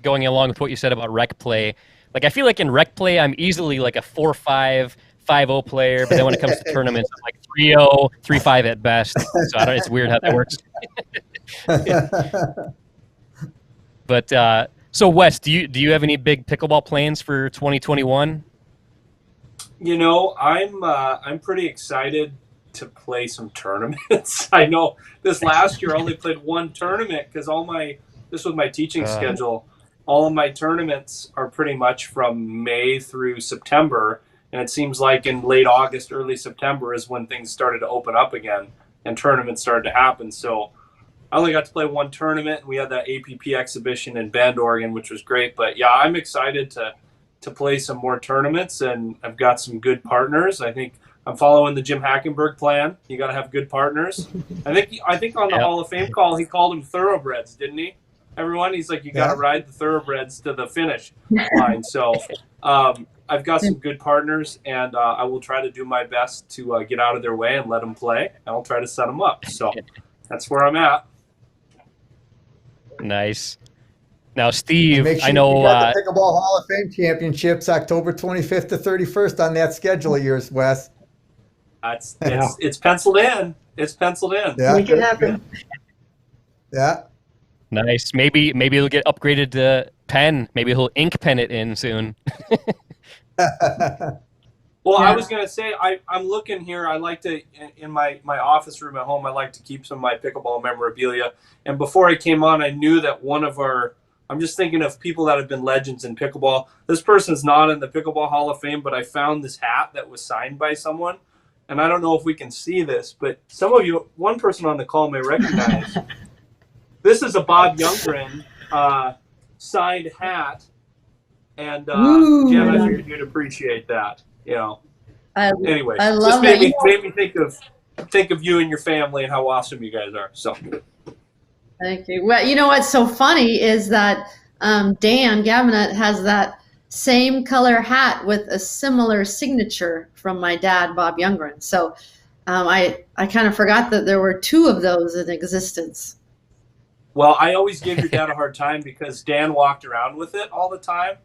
going along with what you said about rec play, like I feel like in rec play, I'm easily like a 4-5, 5-0 player, but then when it comes to tournaments, I'm like 3-0, 3-5 at best. So it's weird how that works. But so Wes, do you have any big pickleball plans for 2021? I'm pretty excited to play some tournaments. I know this last year I only played one tournament because this was my teaching schedule. All of my tournaments are pretty much from May through September, and it seems like in late August, early September is when things started to open up again and tournaments started to happen. So I only got to play one tournament, and we had that APP exhibition in Bend, Oregon, which was great. But yeah, I'm excited to play some more tournaments, and I've got some good partners. I think I'm following the Jim Hackenberg plan. You got to have good partners. I think on the Hall of Fame call, he called them thoroughbreds, didn't he? Everyone, he's like, you got to ride the thoroughbreds to the finish line. So I've got some good partners, and I will try to do my best to get out of their way and let them play. And I'll try to set them up. So that's where I'm at. Nice. Now, Steve, make sure I know you got the Pickleball Hall of Fame Championships October 25th to 31st on that schedule of yours, Wes. It's penciled in. It's penciled in. Yeah. Make it happen. Yeah. Nice. Maybe it'll get upgraded to pen. Maybe he'll ink pen it in soon. Well, I was going to say, I'm looking here. I like to, in my office room at home, I like to keep some of my pickleball memorabilia. And before I came on, I knew that I'm just thinking of people that have been legends in pickleball. This person's not in the Pickleball Hall of Fame, but I found this hat that was signed by someone. And I don't know if we can see this, but one person on the call may recognize. This is a Bob Youngren signed hat. And Jen, I figured you'd appreciate that. Anyway, I love just made that. me think of you and your family and how awesome you guys are. So Thank you. Well, you know what's so funny is that Dan Gabinet has that same color hat with a similar signature from my dad, Bob Youngren. So I kind of forgot that there were 2 of those in existence. Well, I always gave your dad a hard time because Dan walked around with it all the time.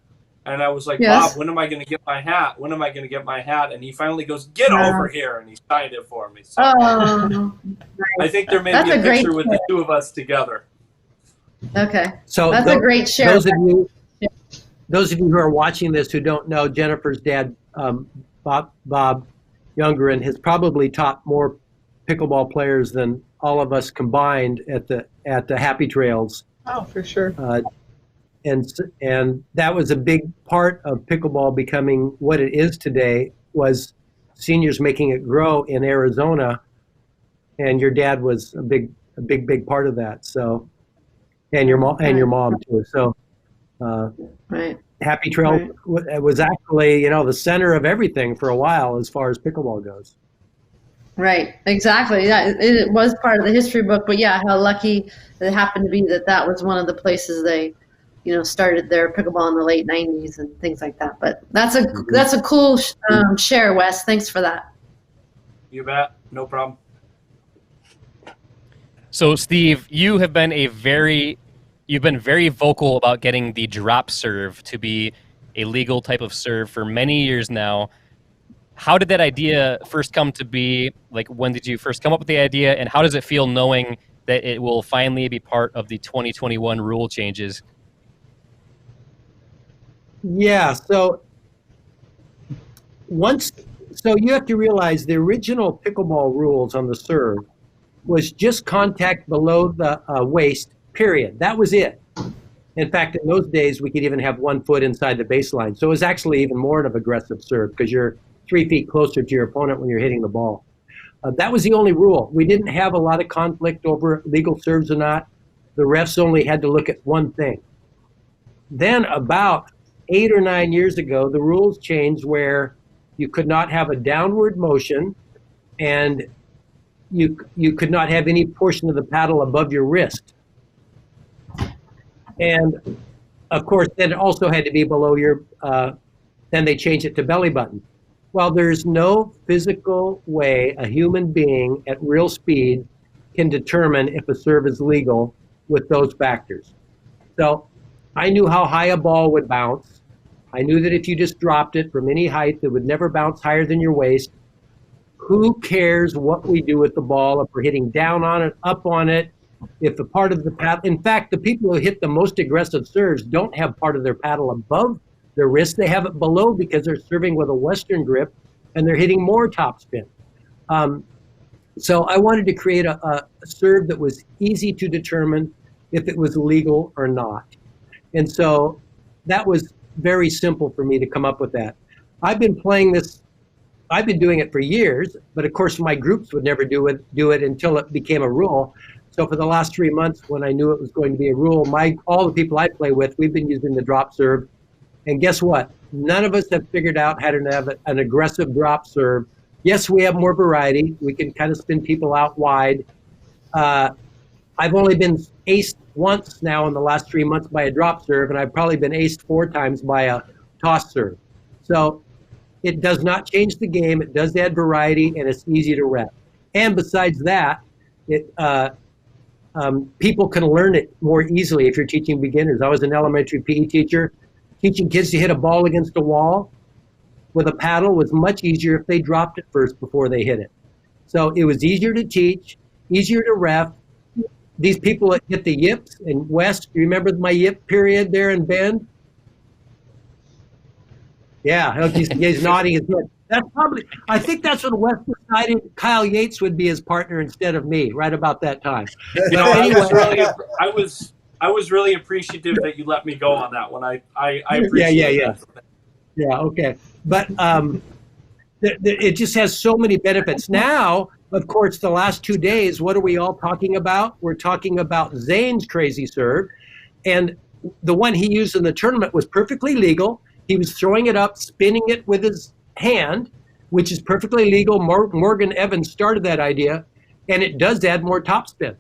And I was like, Yes. Bob, when am I going to get my hat? When am I going to get my hat? And he finally goes, get over here. And he signed it for me. So I think there may be a picture with the 2 of us together. Okay. So that's a great share. Those of you who are watching this who don't know, Jennifer's dad, Bob Youngren, has probably taught more pickleball players than all of us combined at the Happy Trails Oh, for sure. And that was a big part of pickleball becoming what it is today, was seniors making it grow in Arizona, and your dad was a big part of that. So, and your mom too. So, right. Happy Trail was actually, the center of everything for a while as far as pickleball goes. Right, exactly. Yeah, it was part of the history book, but yeah, how lucky it happened to be that was one of the places they, started their pickleball in the late '90s and things like that. But that's a cool share, Wes. Thanks for that. You bet. No problem. So, Steve, you've been very vocal about getting the drop serve to be a legal type of serve for many years now. How did that idea first come to be? Like, when did you first come up with the idea, and how does it feel knowing that it will finally be part of the 2021 rule changes? Yeah, so you have to realize the original pickleball rules on the serve was just contact below the waist, period. That was it. In fact, in those days, we could even have 1 foot inside the baseline. So it was actually even more of an aggressive serve because you're 3 feet closer to your opponent when you're hitting the ball. That was the only rule. We didn't have a lot of conflict over legal serves or not. The refs only had to look at one thing. Then about 8 or 9 years ago, the rules changed where you could not have a downward motion, and you could not have any portion of the paddle above your wrist. And of course, then it also had to be below your, then they changed it to belly button. Well, there's no physical way a human being at real speed can determine if a serve is legal with those factors. So I knew how high a ball would bounce. I knew that if you just dropped it from any height, it would never bounce higher than your waist. Who cares what we do with the ball, if we're hitting down on it, up on it, if the part of the paddle, in fact, the people who hit the most aggressive serves don't have part of their paddle above their wrist. They have it below because they're serving with a Western grip and they're hitting more topspin. So I wanted to create a serve that was easy to determine if it was legal or not. And so that was very simple for me to come up with that. I've been playing this, I've been doing it for years, but of course my groups would never do it until it became a rule. So for the last 3 months, when I knew it was going to be a rule, all the people I play with, we've been using the drop serve. And guess what? None of us have figured out how to have an aggressive drop serve. Yes, we have more variety. We can kind of spin people out wide. I've only been aced once now in the last 3 months by a drop serve, and I've probably been aced 4 times by a toss serve. So it does not change the game. It does add variety, and it's easy to rep. And besides that, people can learn it more easily if you're teaching beginners. I was an elementary PE teacher. Teaching kids to hit a ball against a wall with a paddle was much easier if they dropped it first before they hit it. So it was easier to teach, easier to ref. These people that hit the yips in West, do you remember my yip period there in Bend? Yeah, he's nodding his head. That's probably, I think that's when West decided Kyle Yates would be his partner instead of me, right about that time. I was really appreciative that you let me go on that one. I appreciate that. Yeah, okay. But it just has so many benefits. Now, of course, the last 2 days, what are we all talking about? We're talking about Zane's crazy serve. And the one he used in the tournament was perfectly legal. He was throwing it up, spinning it with his hand, which is perfectly legal. Morgan Evans started that idea, and it does add more topspin.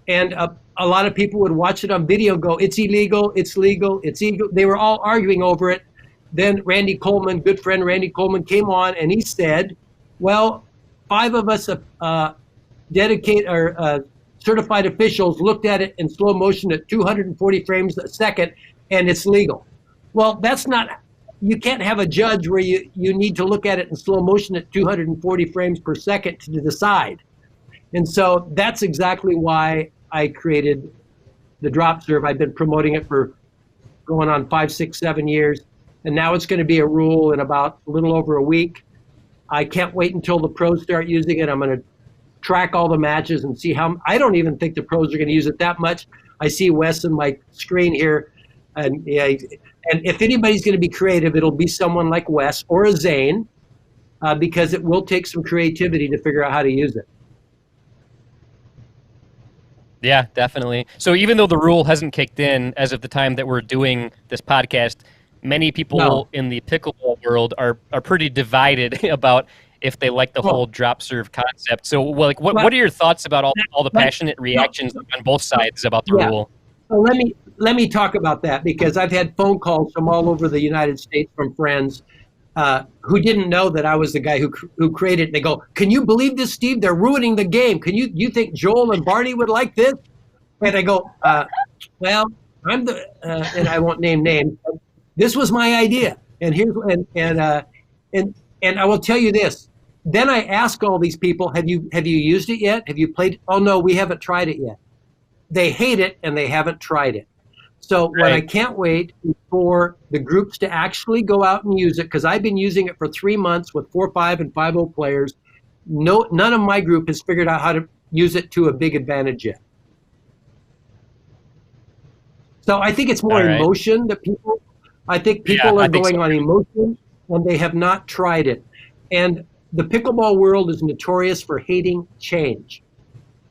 And a lot of people would watch it on video and go, it's illegal, it's legal, it's illegal. They were all arguing over it. Then Randy Coleman, good friend Randy Coleman, came on and he said, well, 5 of us certified officials looked at it in slow motion at 240 frames a second, and it's legal. Well, that's not, you can't have a judge where you need to look at it in slow motion at 240 frames per second to decide. And so that's exactly why I created the drop serve. I've been promoting it for going on 5, 6, 7 years. And now it's going to be a rule in about a little over a week. I can't wait until the pros start using it. I'm going to track all the matches and see how. I don't even think the pros are going to use it that much. I see Wes on my screen here, and if anybody's going to be creative, it'll be someone like Wes or a Zane, because it will take some creativity to figure out how to use it. Yeah, definitely. So even though the rule hasn't kicked in as of the time that we're doing this podcast, many people in the pickleball world are pretty divided about if they like the whole drop serve concept. So, what are your thoughts about all the passionate reactions on both sides about the rule? So let me talk about that, because I've had phone calls from all over the United States from friends who didn't know that I was the guy who created it. They go, "Can you believe this, Steve? They're ruining the game. You think Joel and Barney would like this?" And I go, "Well, I'm the and I won't name names. But this was my idea, and here's and I will tell you this." Then I ask all these people, "Have you used it yet? Have you played?" "Oh no, we haven't tried it yet." They hate it and they haven't tried it. So what I can't wait is for the groups to actually go out and use it, because I've been using it for 3 months with 4, 5, and 5-0 players. None of my group has figured out how to use it to a big advantage yet. So I think it's more emotion that people. I think people are going on emotion, and they have not tried it. And the pickleball world is notorious for hating change.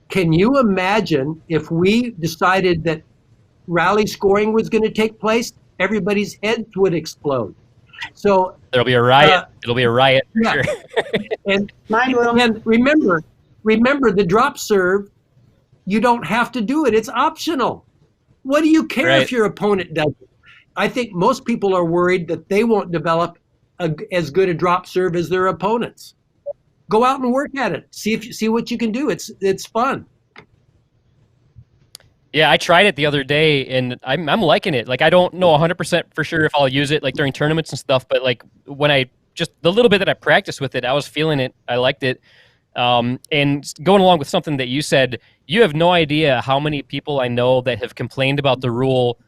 Can you imagine if we decided that rally scoring was going to take place? Everybody's heads would explode. So there'll be a riot. It'll be a riot for sure. and remember the drop serve. You don't have to do it. It's optional. What do you care if your opponent does it? I think most people are worried that they won't develop as good a drop serve as their opponents. Go out and work at it. See what you can do. It's fun. Yeah, I tried it the other day, and I'm liking it. Like, I don't know 100% for sure if I'll use it like during tournaments and stuff, but like when the little bit that I practiced with it, I was feeling it. I liked it. And going along with something that you said, you have no idea how many people I know that have complained about the rule,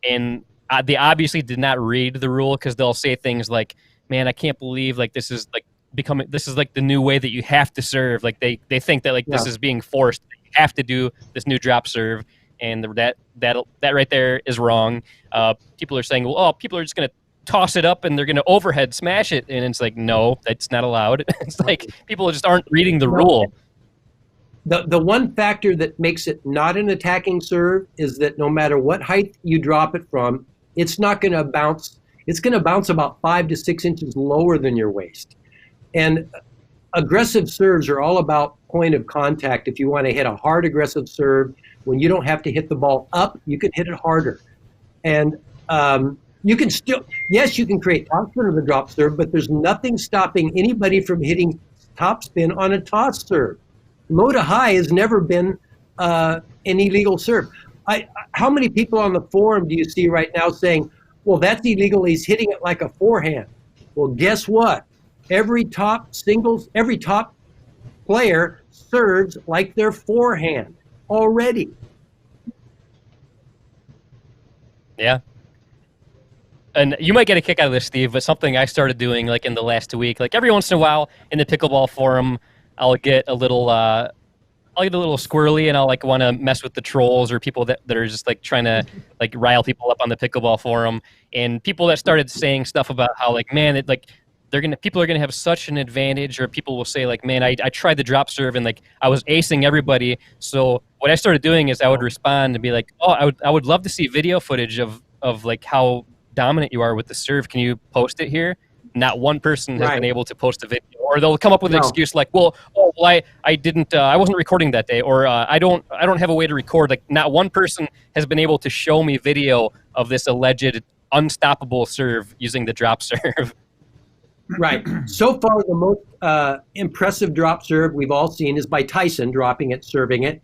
and they obviously did not read the rule, because they'll say things like, "Man, I can't believe like this is like the new way that you have to serve." Like they think that like this is being forced. You have to do this new drop serve. And that right there is wrong. People are saying, well, people are just going to toss it up and they're going to overhead smash it. And it's like, no, that's not allowed. It's like people just aren't reading the rule. The one factor that makes it not an attacking serve is that no matter what height you drop it from, it's not going to bounce. It's going to bounce about 5 to 6 inches lower than your waist. And aggressive serves are all about point of contact. If you want to hit a hard aggressive serve, when you don't have to hit the ball up, you can hit it harder. And you can still, yes, you can create topspin of the drop serve, but there's nothing stopping anybody from hitting topspin on a toss serve. Low to high has never been an illegal serve. How many people on the forum do you see right now saying, well, that's illegal, he's hitting it like a forehand? Well, guess what? Every top player serves like their forehand already. Yeah. And you might get a kick out of this, Steve, but something I started doing like in the last week, like every once in a while in the pickleball forum, I'll get a little squirrely, and I'll like want to mess with the trolls or people that are just like trying to like rile people up on the pickleball forum, and people that started saying stuff about how like, man, it like people are gonna have such an advantage, or people will say like, man, I tried the drop serve and like I was acing everybody. So what I started doing is I would respond and be like, oh, I would love to see video footage of like how dominant you are with the serve. Can you post it here? Not one person has been able to post a video, or they'll come up with an excuse like, well, I didn't, I wasn't recording that day, or I don't have a way to record. Like not one person has been able to show me video of this alleged unstoppable serve using the drop serve. Right. So far, the most impressive drop serve we've all seen is by Tyson, dropping it, serving it.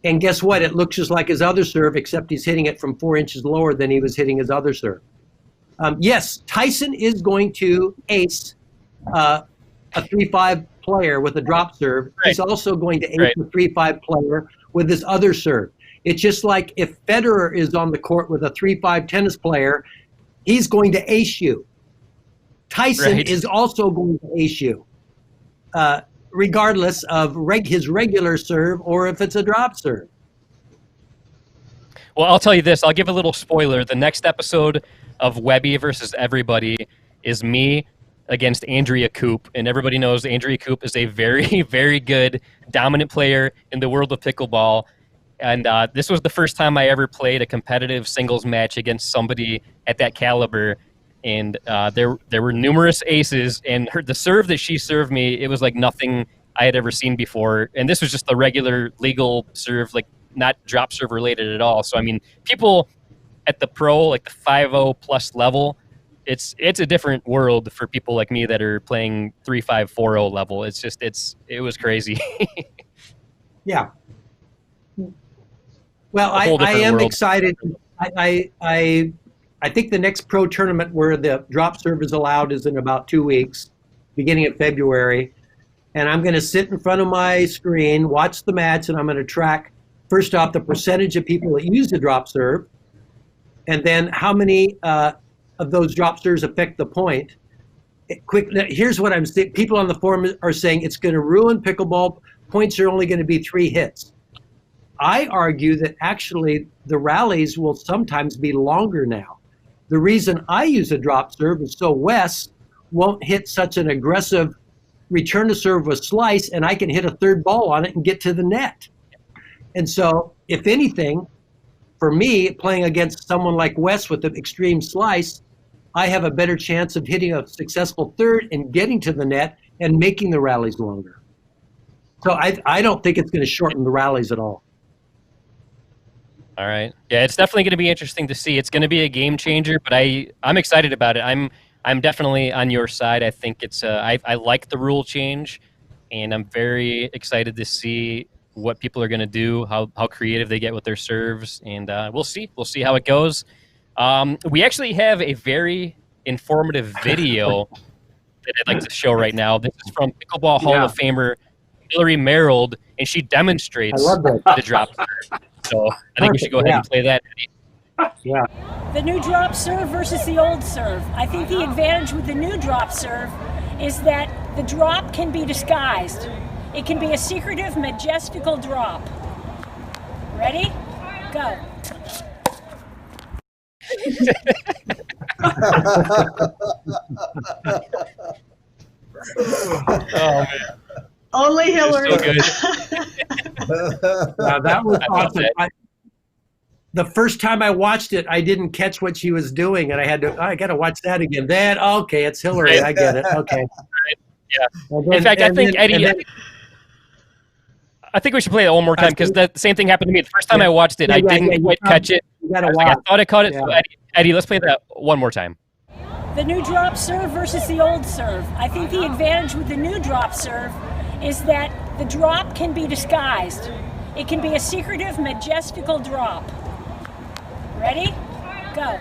And guess what? It looks just like his other serve, except he's hitting it from 4 inches lower than he was hitting his other serve. Yes, Tyson is going to ace a 3-5 player with a drop serve. Right. He's also going to ace a 3-5 player with his other serve. It's just like if Federer is on the court with a 3-5 tennis player, he's going to ace you. Tyson is also going to ace you. regardless of his regular serve or if it's a drop serve. Well, I'll tell you this. I'll give a little spoiler. The next episode of Webby versus Everybody is me against Andrea Coop. And everybody knows Andrea Coop is a very, very good, dominant player in the world of pickleball. And this was the first time I ever played a competitive singles match against somebody at that caliber. And there were numerous aces. And the serve that she served me, it was like nothing I had ever seen before. And this was just the regular legal serve, like not drop serve related at all. So, I mean, people at the pro, like the 5-0 plus level, it's a different world for people like me that are playing 3-5, 4-0 level. It's just, it was crazy. Yeah. Well, I am excited. I think the next pro tournament where the drop serve is allowed is in about 2 weeks, beginning of February. And I'm going to sit in front of my screen, watch the match, and I'm going to track, first off, the percentage of people that use the drop serve, and then how many of those drop serves affect the point. Here's what I'm saying. People on the forum are saying it's going to ruin pickleball. Points are only going to be 3 hits. I argue that actually the rallies will sometimes be longer now. The reason I use a drop serve is so Wes won't hit such an aggressive return to serve with slice, and I can hit a third ball on it and get to the net. And so, if anything, for me, playing against someone like Wes with an extreme slice, I have a better chance of hitting a successful third and getting to the net and making the rallies longer. So I don't think it's going to shorten the rallies at all. All right. Yeah, it's definitely going to be interesting to see. It's going to be a game changer, but I'm excited about it. I'm definitely on your side. I think it's I like the rule change, and I'm very excited to see what people are going to do, how creative they get with their serves, and we'll see. We'll see how it goes. We actually have a very informative video that I'd like to show right now. This is from Pickleball Hall of Famer Hillary Merrill, and she demonstrates the drop serve. So I think we should go ahead and play that. Yeah. The new drop serve versus the old serve. I think the advantage with the new drop serve is that the drop can be disguised. It can be a secretive, majestical drop. Ready? Go. Oh, man. Only Hillary. So good. That was awesome. The first time I watched it, I didn't catch what she was doing, and I got to watch that again. Then, okay, it's Hillary. I get it. Okay. Yeah. In fact, I think, Eddie, I think we should play it one more time because the same thing happened to me. The first time I watched it, I didn't quite catch it. I thought I caught it. So Eddie, let's play that one more time. The new drop serve versus the old serve. I think the advantage with the new drop serve is that the drop can be disguised. It can be a secretive, majestical drop. Ready? Go.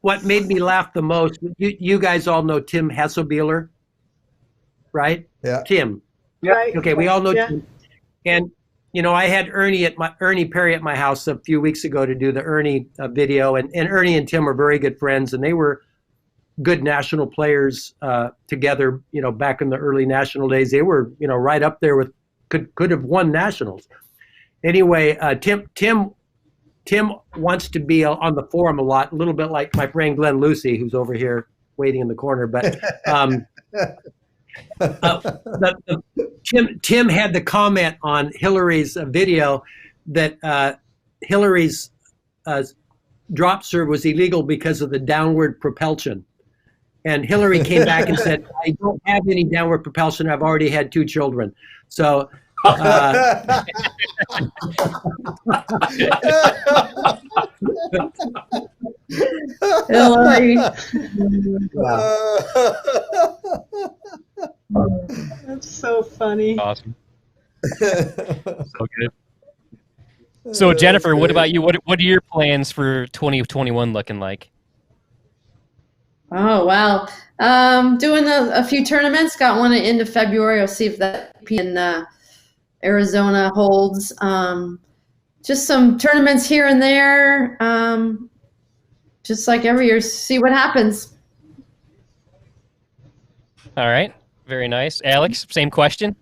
What made me laugh the most, you guys all know Tim Hasselbeeler, right? Yeah. Tim. Right. Okay, we all know Yeah. Tim. And I had Ernie Perry at my house a few weeks ago to do the Ernie video, and Ernie and Tim are very good friends, and they were good national players together. Back in the early national days, they were right up there with could have won nationals. Anyway, Tim wants to be on the forum a lot, a little bit like my friend Glenn Lucy, who's over here waiting in the corner. But Tim had the comment on Hillary's video that Hillary's drop serve was illegal because of the downward propulsion. And Hillary came back and said, I don't have any downward propulsion. I've already had 2 children. So Hillary. That's so funny. Awesome. So good. So Jennifer, what about you? What are your plans for 2021 looking like? Oh, wow. Doing a few tournaments. Got one at end of February. I'll see if that can Arizona holds. Just some tournaments here and there, just like every year. See what happens. All right. Very nice. Alex, same question.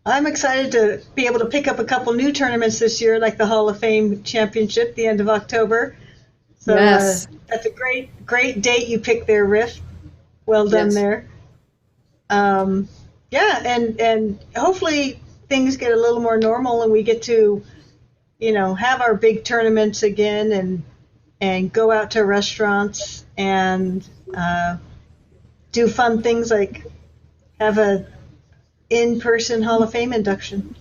I'm excited to be able to pick up a couple new tournaments this year, like the Hall of Fame Championship, the end of October. So Yes. that's a great date you picked there, Riff. Well done Yes. there. Yeah, and hopefully things get a little more normal and we get to, have our big tournaments again and go out to restaurants and do fun things like have a in-person Hall of Fame induction.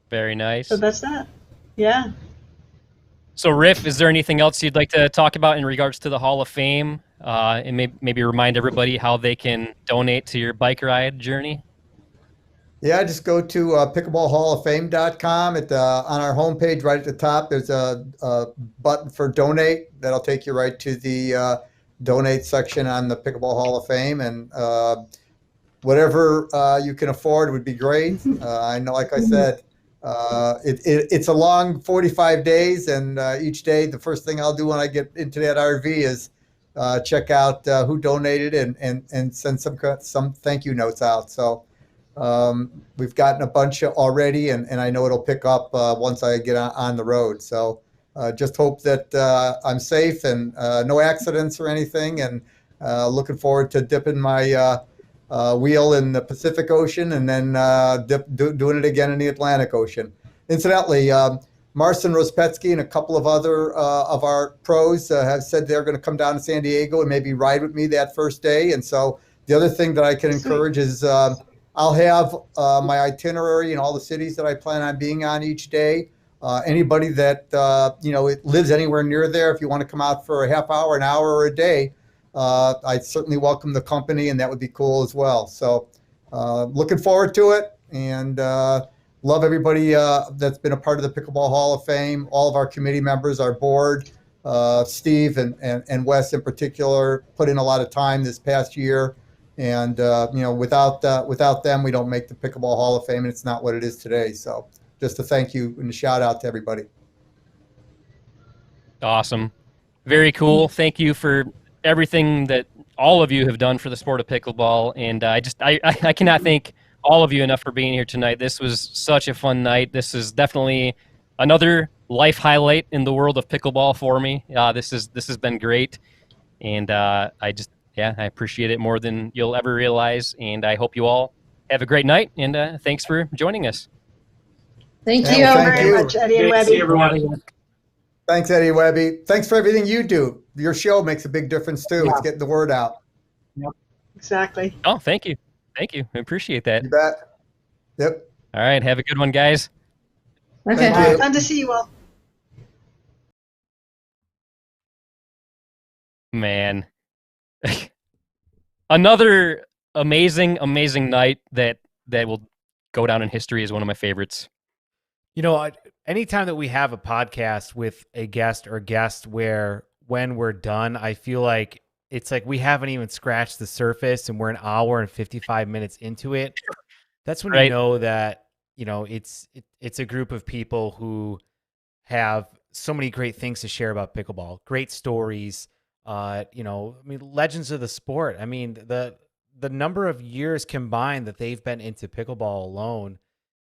Very nice. So that's that. Yeah. So, Riff, is there anything else you'd like to talk about in regards to the Hall of Fame? And maybe remind everybody how they can donate to your bike ride journey? Yeah, just go to pickleballhalloffame.com. On our homepage, right at the top, there's a button for donate. That'll take you right to the donate section on the Pickleball Hall of Fame. And whatever you can afford would be great. I know, like I said, it's a long 45 days. And each day, the first thing I'll do when I get into that RV is check out who donated and send some thank you notes out. So we've gotten a bunch already, and I know it'll pick up once I get on the road. So just hope that I'm safe and no accidents or anything, and looking forward to dipping my wheel in the Pacific Ocean and then doing it again in the Atlantic Ocean. Incidentally, Marcin Rospetsky and a couple of other of our pros have said they're going to come down to San Diego and maybe ride with me that first day. And so the other thing that I can encourage is I'll have my itinerary and all the cities that I plan on being on each day. Anybody that it lives anywhere near there, if you want to come out for a half hour, an hour, or a day, I certainly welcome the company, and that would be cool as well. So looking forward to it, and love everybody that's been a part of the Pickleball Hall of Fame, all of our committee members, our board, Steve and Wes in particular, put in a lot of time this past year. And without them, we don't make the Pickleball Hall of Fame, and it's not what it is today. So just a thank you and a shout out to everybody. Awesome. Very cool. Thank you for everything that all of you have done for the sport of pickleball. And I cannot thank all of you enough for being here tonight. This was such a fun night. This is definitely another life highlight in the world of pickleball for me. This has been great. And I appreciate it more than you'll ever realize. And I hope you all have a great night. And thanks for joining us. Thank Yeah, you well, thank very you. much, Eddie and Great to see Webby. everyone. Thanks, Eddie Webby. Thanks for everything you do. Your show makes a big difference too. It's getting the word out. Exactly. Oh, thank you. Thank you. I appreciate that. You bet. Yep. All right. Have a good one, guys. Okay. Thank you. Fun to see you all. Man. Another amazing night that will go down in history as one of my favorites. Anytime that we have a podcast with a guest or guest where when we're done, I feel like it's like we haven't even scratched the surface and we're an hour and 55 minutes into it. That's when you know that, it's a group of people who have so many great things to share about pickleball, great stories, legends of the sport. I mean, the number of years combined that they've been into pickleball alone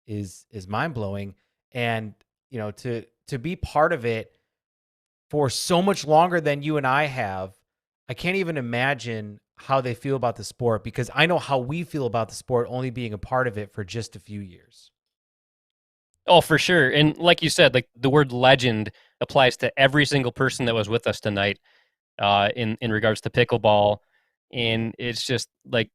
is mind-blowing. And, to be part of it for so much longer than you and I have, I can't even imagine how they feel about the sport, because I know how we feel about the sport only being a part of it for just a few years. Oh, for sure. And like you said, like the word legend applies to every single person that was with us tonight in regards to pickleball. And it's just like,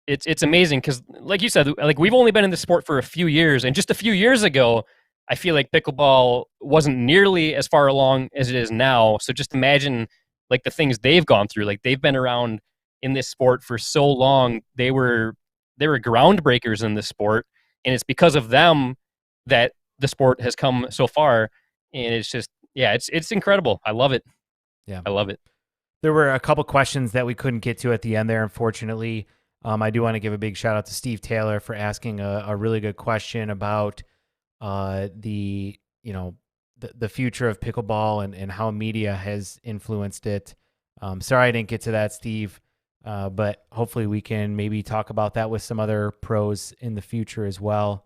it's amazing because, like you said, like we've only been in the sport for a few years, and just a few years ago, I feel like pickleball wasn't nearly as far along as it is now. So just imagine like the things they've gone through. Like they've been around in this sport for so long. They were groundbreakers in this sport, and it's because of them that the sport has come so far. And it's just, it's incredible. I love it. Yeah, I love it. There were a couple questions that we couldn't get to at the end there, unfortunately. I do want to give a big shout out to Steve Taylor for asking a really good question about the future of pickleball and how media has influenced it. Sorry I didn't get to that, Steve, but hopefully we can maybe talk about that with some other pros in the future as well.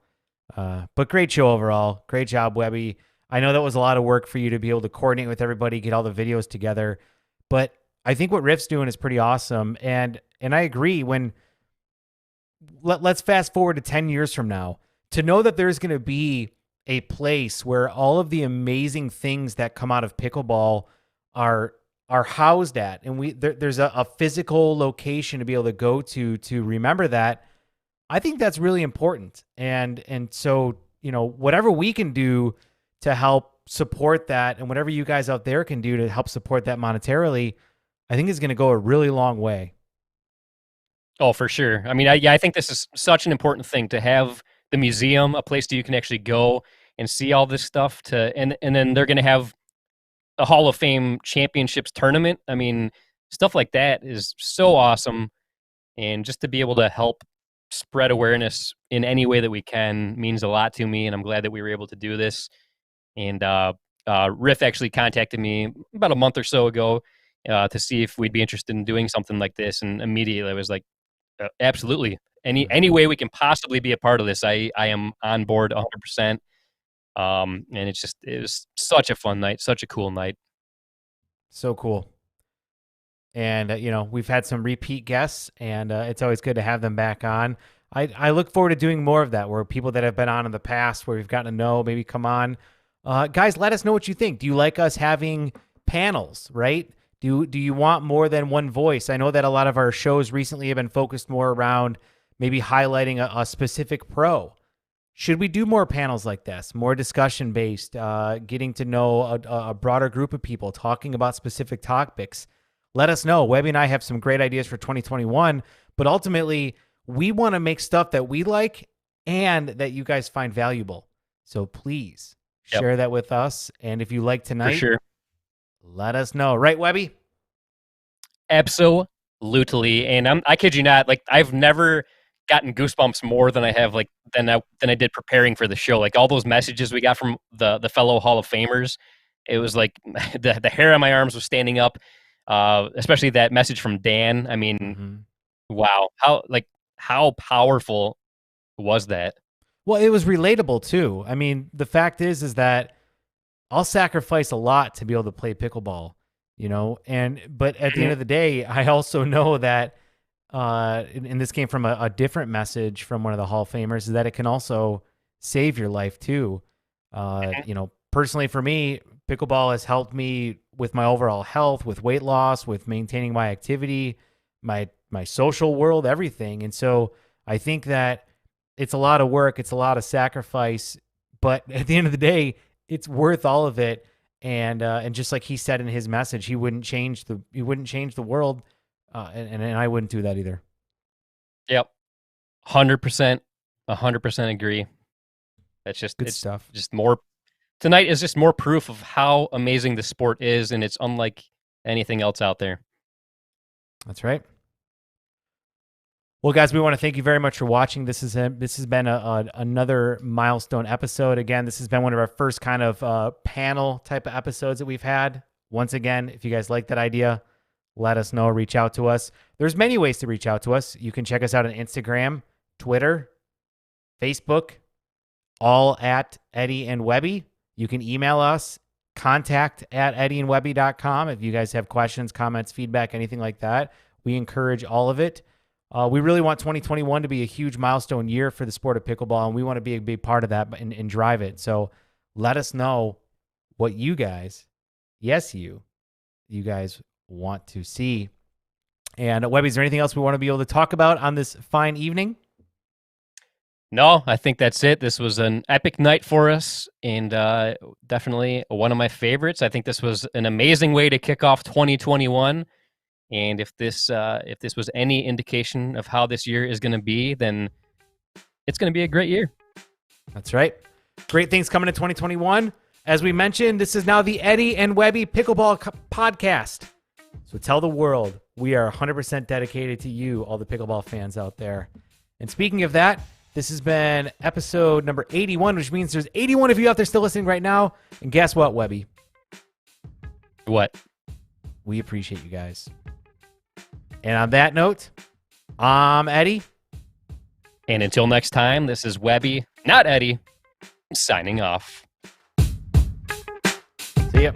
But great show overall. Great job, Webby. I know that was a lot of work for you to be able to coordinate with everybody, get all the videos together, but I think what Riff's doing is pretty awesome. And I agree. When let's fast forward to 10 years from now, to know that there's going to be a place where all of the amazing things that come out of pickleball are housed at, and there's a physical location to be able to go to remember that. I think that's really important. And so, whatever we can do to help support that, and whatever you guys out there can do to help support that monetarily, I think is going to go a really long way. Oh, for sure. I mean, I think this is such an important thing to have the museum, a place that you can actually go and see all this stuff and then they're going to have a Hall of Fame championships tournament. I mean, stuff like that is so awesome. And just to be able to help spread awareness in any way that we can means a lot to me. And I'm glad that we were able to do this. And Riff actually contacted me about a month or so ago to see if we'd be interested in doing something like this. And immediately I was like, absolutely. Any way we can possibly be a part of this, I am on board 100%. And it was such a fun night, such a cool night. So cool. And, we've had some repeat guests, and it's always good to have them back on. I look forward to doing more of that, where people that have been on in the past, where we've gotten to know, maybe come on. Guys, let us know what you think. Do you like us having panels, right? Do you want more than one voice? I know that a lot of our shows recently have been focused more around maybe highlighting a specific pro. Should we do more panels like this, more discussion-based, getting to know a broader group of people, talking about specific topics? Let us know. Webby and I have some great ideas for 2021, but ultimately, we want to make stuff that we like and that you guys find valuable. So please share that with us. And if you like tonight, for sure, let us know. Right, Webby? Absolutely. And I kid you not, like, I've never gotten goosebumps more than I have, like, than I did preparing for the show. Like, all those messages we got from the fellow Hall of Famers, it was like the hair on my arms was standing up. Especially that message from Dan. I mean, wow, how powerful was that? Well, it was relatable too. I mean, the fact is that I'll sacrifice a lot to be able to play pickleball, but at the end of the day, I also know that, and this came from a different message from one of the Hall of Famers, is that it can also save your life too. Personally for me, pickleball has helped me with my overall health, with weight loss, with maintaining my activity, my social world, everything. And so I think that it's a lot of work, it's a lot of sacrifice, but at the end of the day, it's worth all of it. And just like he said in his message, he wouldn't change the world, and I wouldn't do that either. Yep, 100%, 100% agree. That's just good stuff. Just more. Tonight is just more proof of how amazing the sport is, and it's unlike anything else out there. That's right. Well, guys, we want to thank you very much for watching. This has been another milestone episode. Again, this has been one of our first kind of panel type of episodes that we've had. Once again, if you guys like that idea, let us know. Reach out to us. There's many ways to reach out to us. You can check us out on Instagram, Twitter, Facebook, all at Eddie and Webby. You can email us, contact@eddieandwebby.com. If you guys have questions, comments, feedback, anything like that, we encourage all of it. We really want 2021 to be a huge milestone year for the sport of pickleball, and we want to be a big part of that and drive it. So let us know what you guys, you guys want to see. And Webby, is there anything else we want to be able to talk about on this fine evening? No, I think that's it. This was an epic night for us, and definitely one of my favorites. I think this was an amazing way to kick off 2021. And if this was any indication of how this year is going to be, then it's going to be a great year. That's right. Great things coming in 2021. As we mentioned, this is now the Eddie and Webby Pickleball Podcast. So tell the world we are 100% dedicated to you, all the pickleball fans out there. And speaking of that, this has been episode number 81, which means there's 81 of you out there still listening right now. And guess what, Webby? What? We appreciate you guys. And on that note, I'm Eddie. And until next time, this is Webby, not Eddie, signing off. See ya.